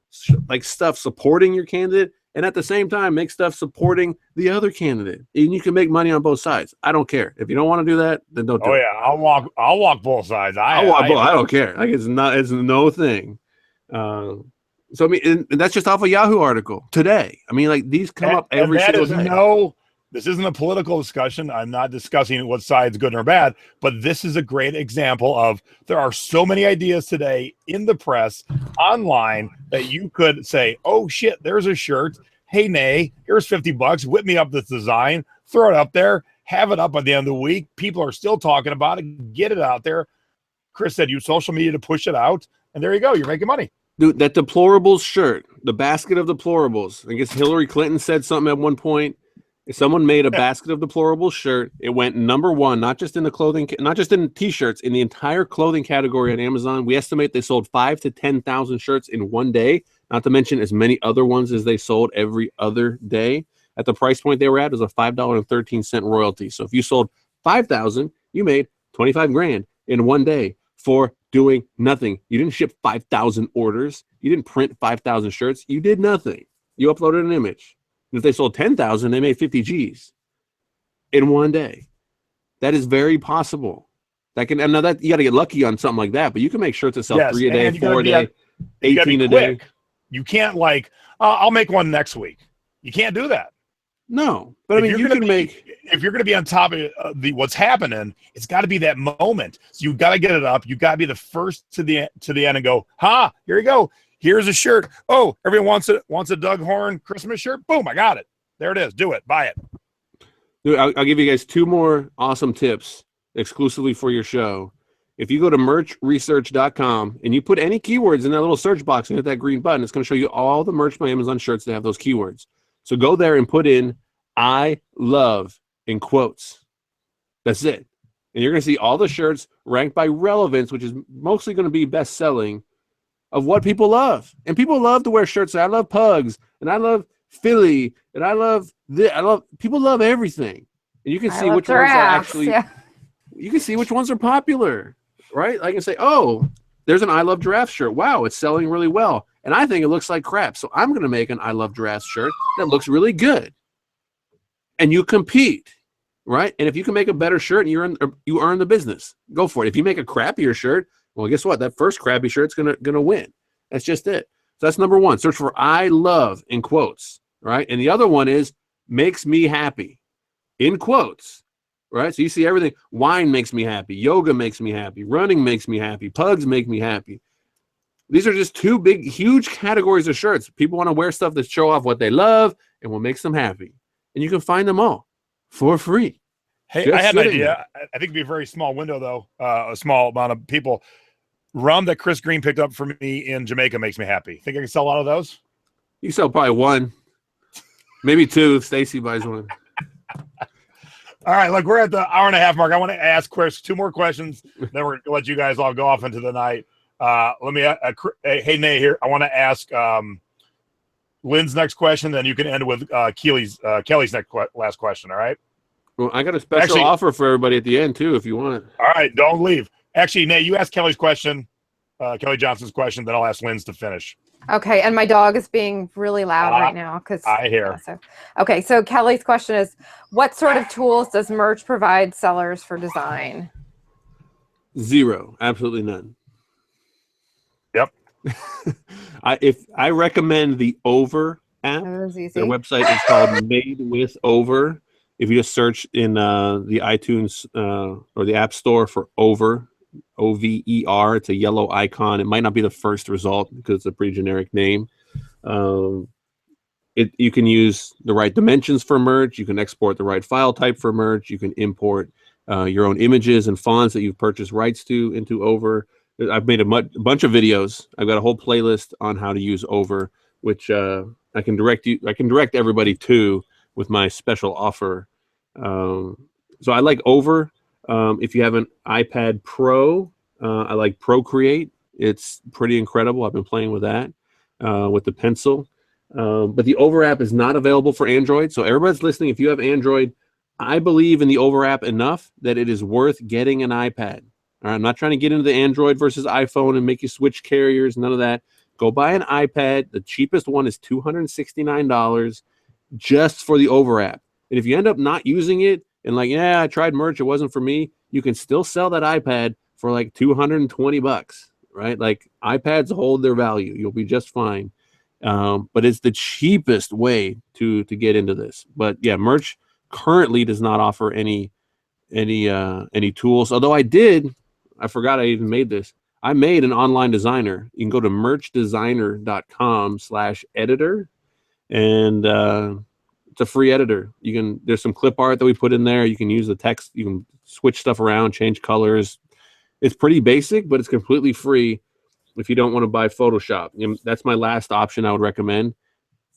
S3: like stuff supporting your candidate, and at the same time make stuff supporting the other candidate. And you can make money on both sides. I don't care. If you don't want to do that, then don't do it.
S1: Yeah, I'll walk both sides. I
S3: don't care. Like it's no thing. So I mean, and that's just off a Yahoo article today. I mean, like these come up every single day.
S1: This isn't a political discussion. I'm not discussing what side's good or bad, but this is a great example of there are so many ideas today in the press, online, that you could say, oh shit, there's a shirt. Hey, Nay, here's $50. Whip me up this design, throw it up there, have it up at the end of the week. People are still talking about it. Get it out there. Chris said use social media to push it out. And there you go. You're making money.
S3: Dude, that deplorables shirt, the basket of deplorables. I guess Hillary Clinton said something at one point. If someone made a basket of deplorables shirt, it went #1, not just in the clothing, not just in t-shirts, in the entire clothing category on Amazon. We estimate they sold 5,000 to 10,000 shirts in one day, not to mention as many other ones as they sold every other day. At the price point they were at, it was a $5.13 royalty. So if you sold 5,000, you made 25 grand in one day for doing nothing. You didn't ship 5,000 orders. You didn't print 5,000 shirts. You did nothing. You uploaded an image. And if they sold 10,000, they made 50 G's in one day. That is very possible. That can, and now that you got to get lucky on something like that, but you can make shirts that sell 3 a day, 4 a day, 18 a day.
S1: You can't like, I'll make one next week. You can't do that.
S3: No, but I mean, you can make.
S1: If you're going to be on top of what's happening, it's got to be that moment. So you got to get it up. You got to be the first to the end and go, here you go. Here's a shirt. Oh, everyone wants a Doug Horn Christmas shirt. Boom, I got it. There it is. Do it. Buy it.
S3: Dude, I'll give you guys 2 more awesome tips exclusively for your show. If you go to merchresearch.com and you put any keywords in that little search box and hit that green button, it's going to show you all the Merch by Amazon shirts that have those keywords. So go there and put in I love in quotes. That's it. And you're going to see all the shirts ranked by relevance, which is mostly going to be best selling, of what people love. And people love to wear shirts. I love pugs, and I love Philly, and I love this. People love everything. And you can see which ones are actually, you can see which ones are popular, right? I can say, oh, there's an I love giraffe shirt. Wow, it's selling really well. And I think it looks like crap. So I'm going to make an I love giraffe shirt that looks really good. And you compete, right? And if you can make a better shirt, and you earn the business. Go for it. If you make a crappier shirt, well, guess what? That first crappy shirt's gonna win. That's just it. So that's number 1. Search for I love in quotes, right? And the other one is makes me happy in quotes, right? So you see everything. Wine makes me happy. Yoga makes me happy. Running makes me happy. Pugs make me happy. These are just 2 big, huge categories of shirts. People want to wear stuff that show off what they love and what makes them happy. And you can find them all for free.
S1: Hey, just I had an idea. I think it'd be a very small window, though. A small amount of people. Rum that Chris Green picked up for me in Jamaica makes me happy. Think I can sell a lot of those?
S3: You sell probably 1, maybe 2 if Stacy buys one.
S1: All right, look, we're at the hour-and-a-half mark. I want to ask Chris 2 more questions. Then we're going to let you guys all go off into the night. Let me, hey, Nate here. I want to ask Lynn's next question. Then you can end with Kelly's last question. All right.
S3: Well, I got a special offer for everybody at the end too, if you want.
S1: All right, don't leave. Actually, Nate, you ask Kelly's question, Kelly Johnson's question, then I'll ask Lynn's to finish.
S2: Okay, and my dog is being really loud right now because
S1: I hear.
S2: Okay, so Kelly's question is, what sort of tools does Merch provide sellers for design?
S3: 0, absolutely none.
S1: Yep.
S3: I recommend the Over app. Their website is called Made with Over. If you just search in the iTunes or the App Store for Over, O-V-E-R, it's a yellow icon. It might not be the first result because it's a pretty generic name. And You can use the right dimensions for merch. You can export the right file type for merch. You can import your own images and fonts that you've purchased rights to into Over. I've made a bunch of videos. I've got a whole playlist on how to use Over, which I can direct everybody to with my special offer. So I like Over. If you have an iPad Pro, I like Procreate. It's pretty incredible. I've been playing with that with the pencil. But the Over app is not available for Android. So everybody's listening, if you have Android, I believe in the Over app enough that it is worth getting an iPad. All right, I'm not trying to get into the Android versus iPhone and make you switch carriers, none of that. Go buy an iPad. The cheapest one is $269 just for the Over app. And if you end up not using it and like, yeah, I tried merch, it wasn't for me, you can still sell that iPad for like $220, right? Like iPads hold their value. You'll be just fine. But it's the cheapest way to get into this. But yeah, merch currently does not offer any tools. Although I forgot I even made this. I made an online designer. You can go to merchdesigner.com/editor, and it's a free editor. There's some clip art that we put in there. You can use the text. You can switch stuff around, change colors. It's pretty basic, but it's completely free. If you don't want to buy Photoshop, that's my last option I would recommend.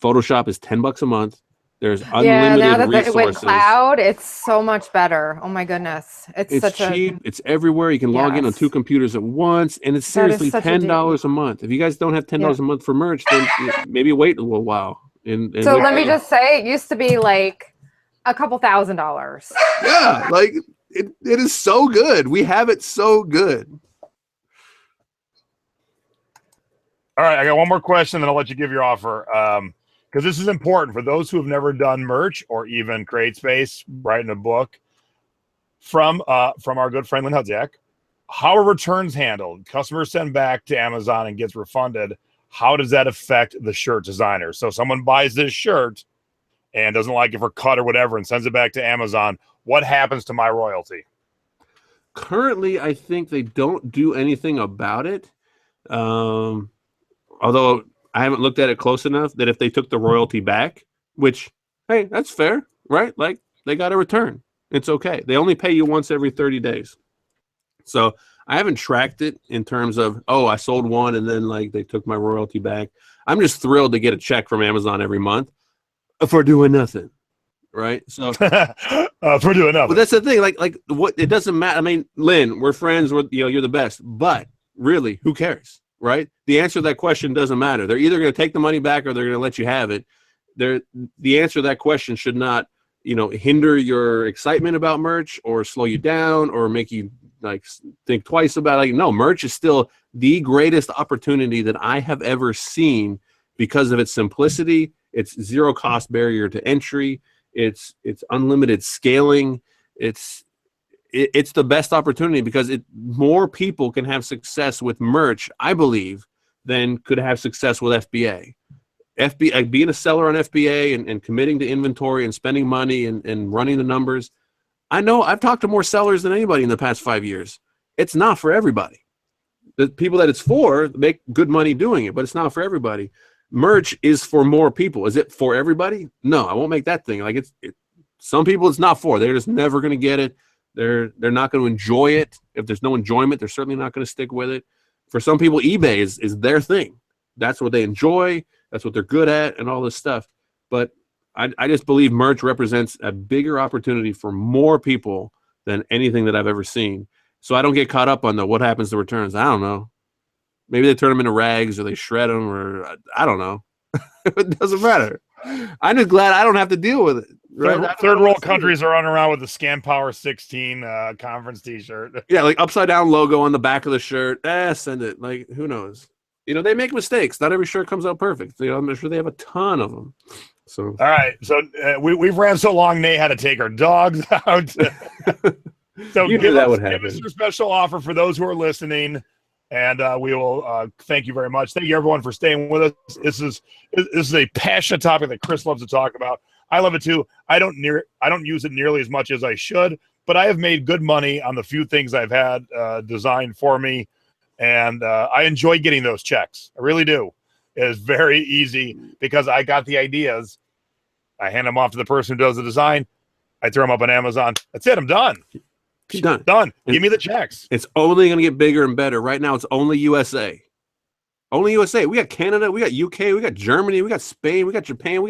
S3: Photoshop is $10 a month. There's unlimited
S2: now that
S3: resources.
S2: It went cloud, it's so much better. Oh my goodness. It's
S3: cheap. It's everywhere. You can log in on 2 computers at once, and it's seriously $10 a month. If you guys don't have $10 a month for merch, then maybe wait a little while.
S2: So let me just say, it used to be like a couple $1,000s.
S3: Yeah, like it is so good. We have it so good.
S1: All right, I got one more question, then I'll let you give your offer. Because this is important for those who have never done merch or even create space, writing a book. From our good friend Lynn Hudziak, how are returns handled? Customers send back to Amazon and gets refunded. How does that affect the shirt designer? So someone buys this shirt and doesn't like it for cut or whatever and sends it back to Amazon. What happens to my royalty?
S3: Currently, I think they don't do anything about it. Although I haven't looked at it close enough that if they took the royalty back, which, hey, that's fair, right? Like they got a return. It's okay. They only pay you once every 30 days. So I haven't tracked it in terms of, oh, I sold one and then like they took my royalty back. I'm just thrilled to get a check from Amazon every month for doing nothing. Right. So
S1: for doing nothing.
S3: But that's the thing. Like what, it doesn't matter. I mean, Lynn, we're friends. You're the best, but really, who cares? Right. The answer to that question doesn't matter. They're either going to take the money back or they're going to let you have it. The answer to that question should not, hinder your excitement about merch or slow you down or make you like think twice about it. No, merch is still the greatest opportunity that I have ever seen because of its simplicity, its zero cost barrier to entry, its unlimited scaling. It's the best opportunity because more people can have success with merch, I believe, than could have success with FBA. Being a seller on FBA and committing to inventory and spending money and running the numbers. I know I've talked to more sellers than anybody in the past 5 years. It's not for everybody. The people that it's for make good money doing it, but it's not for everybody. Merch is for more people. Is it for everybody? No, I won't make that thing. Like some people it's not for. They're just never going to get it. They're not going to enjoy it. If there's no enjoyment, they're certainly not going to stick with it. For some people, eBay is their thing. That's what they enjoy. That's what they're good at and all this stuff. But I just believe merch represents a bigger opportunity for more people than anything that I've ever seen. So I don't get caught up on what happens to returns. I don't know. Maybe they turn them into rags or they shred them or I don't know. It doesn't matter. I'm just glad I don't have to deal with it. Right?
S1: Third world countries are running around with the Scanpower 16 conference T-shirt.
S3: Yeah, like upside down logo on the back of the shirt. Send it. Like, who knows? They make mistakes. Not every shirt comes out perfect. I'm sure they have a ton of them. So
S1: all right. So we've ran so long, Nate had to take our dogs out. So
S3: you knew that would happen.
S1: Give us your special offer for those who are listening. And we will thank you very much. Thank you, everyone, for staying with us. This is a passionate topic that Chris loves to talk about. I love it too. I don't use it nearly as much as I should, but I have made good money on the few things I've had designed for me, and I enjoy getting those checks. I really do. It is very easy because I got the ideas. I hand them off to the person who does the design. I throw them up on Amazon. That's it. I'm done.
S3: Done.
S1: Done. Give me the checks.
S3: It's only going to get bigger and better. Right now, it's only USA. Only USA. We got Canada. We got UK. We got Germany. We got Spain. We got Japan. We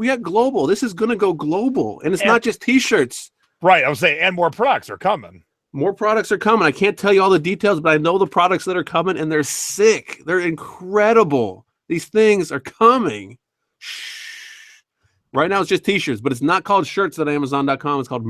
S3: got global. This is going to go global, and it's not just T-shirts.
S1: Right. I was saying, and more products are coming.
S3: More products are coming. I can't tell you all the details, but I know the products that are coming, and they're sick. They're incredible. These things are coming. Shh. Right now, it's just T-shirts, but it's not called shirts at Amazon.com. It's called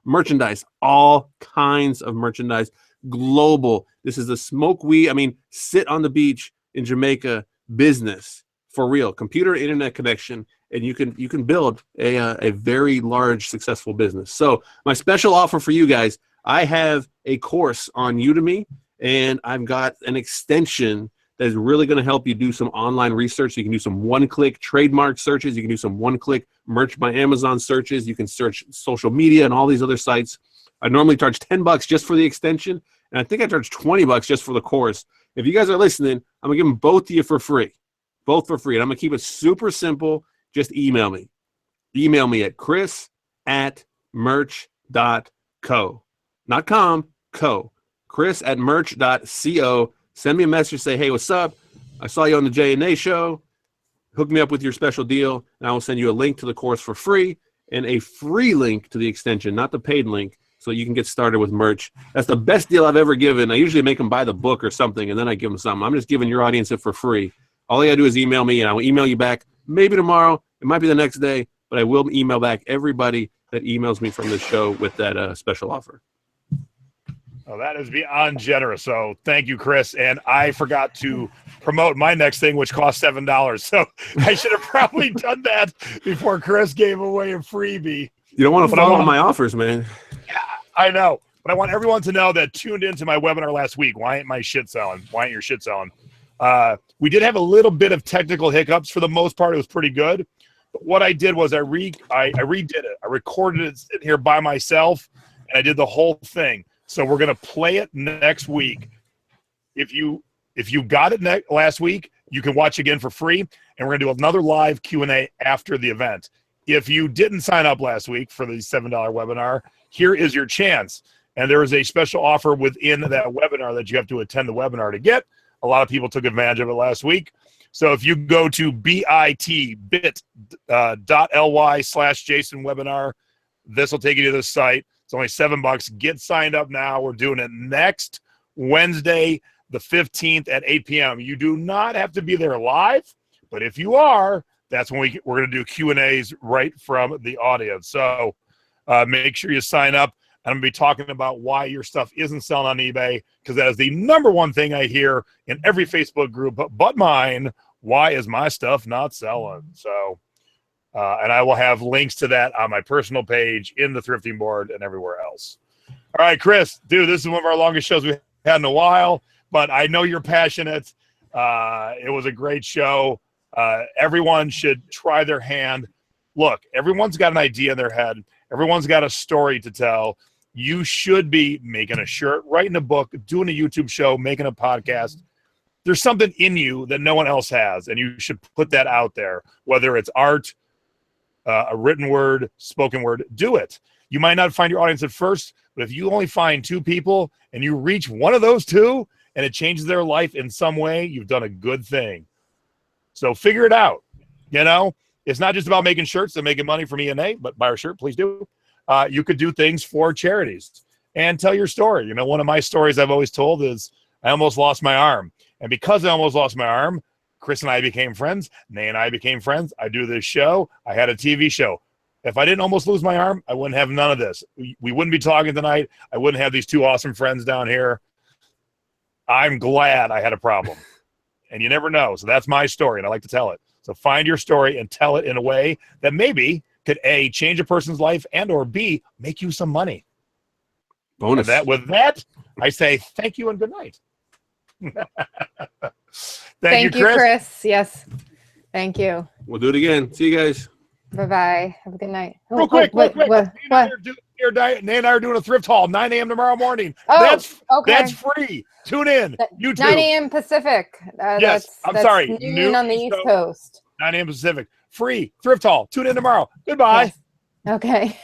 S3: merchandise, all kinds of merchandise, global. This is the smoke weed. I mean, sit on the beach in Jamaica business for real. Computer internet connection, and you can build a very large successful business. So my special offer for you guys, I have a course on Udemy, and I've got an extension that is really going to help you do some online research. You can do some one-click trademark searches. You can do some one-click merch by Amazon searches. You can search social media and all these other sites. I normally charge $10 just for the extension, and I think I charge $20 just for the course. If you guys are listening, I'm going to give them both to you for free. Both for free. And I'm going to keep it super simple. Just email me. Email me at chris@merch.co. Not com, co. chris@merch.co. Send me a message, say, hey, what's up? I saw you on the J&A show. Hook me up with your special deal, and I will send you a link to the course for free and a free link to the extension, not the paid link, so you can get started with merch. That's the best deal I've ever given. I usually make them buy the book or something, and then I give them something. I'm just giving your audience it for free. All you got to do is email me, and I will email you back maybe tomorrow. It might be the next day, but I will email back everybody that emails me from the show with that special offer.
S1: Oh, that is beyond generous. So thank you, Chris. And I forgot to promote my next thing, which cost $7. So I should have probably done that before Chris gave away a freebie.
S3: You don't want to follow my offers, man.
S1: Yeah, I know. But I want everyone to know that tuned into my webinar last week. Why ain't my shit selling? Why ain't your shit selling? We did have a little bit of technical hiccups. For the most part, it was pretty good. But what I did was I redid it. I recorded it sitting here by myself, and I did the whole thing. So we're going to play it next week. If you got it last week, you can watch again for free, and we're going to do another live Q&A after the event. If you didn't sign up last week for the $7 webinar, here is your chance. And there is a special offer within that webinar that you have to attend the webinar to get. A lot of people took advantage of it last week. So if you go to bit.ly/JasonWebinar, this will take you to the site. It's only $7. Get signed up now. We're doing it next Wednesday, the 15th at 8 p.m. You do not have to be there live, but if you are, that's when we're going to do Q&As right from the audience. So make sure you sign up. I'm going to be talking about why your stuff isn't selling on eBay, because that is the number one thing I hear in every Facebook group but mine. Why is my stuff not selling? So, and I will have links to that on my personal page, in the Thrifting Board, and everywhere else. All right, Chris, dude, this is one of our longest shows we've had in a while, but I know you're passionate. It was a great show. Everyone should try their hand. Look, everyone's got an idea in their head. Everyone's got a story to tell. You should be making a shirt, writing a book, doing a YouTube show, making a podcast. There's something in you that no one else has, and you should put that out there, whether it's art, a written word, spoken word. Do it. You might not find your audience at first, but if you only find 2 people and you reach one of those 2 and it changes their life in some way, you've done a good thing. So figure it out. You know, it's not just about making shirts and making money from E&A, but buy our shirt, please do. You could do things for charities and tell your story. You know, one of my stories I've always told is I almost lost my arm. And because I almost lost my arm, Chris and I became friends. Nay and I became friends. I do this show. I had a TV show. If I didn't almost lose my arm, I wouldn't have none of this. We wouldn't be talking tonight. I wouldn't have these 2 awesome friends down here. I'm glad I had a problem. And you never know. So that's my story, and I like to tell it. So find your story and tell it in a way that maybe could A, change a person's life, and or B, make you some money.
S3: Bonus.
S1: With that, I say thank you and good night.
S2: Thank you, Chris. Yes. Thank you.
S3: We'll do it again. See you guys.
S2: Bye-bye. Have a good night.
S1: Real quick.
S2: What?
S1: Being here, Nate and I are doing a thrift haul, 9 a.m. tomorrow morning.
S2: Oh,
S1: That's free. Tune in. You too.
S2: 9 a.m. Pacific.
S1: Yes, I'm sorry.
S2: Noon on the East Coast.
S1: 9 a.m. Pacific. Free thrift haul. Tune in tomorrow. Goodbye.
S2: Yes. Okay.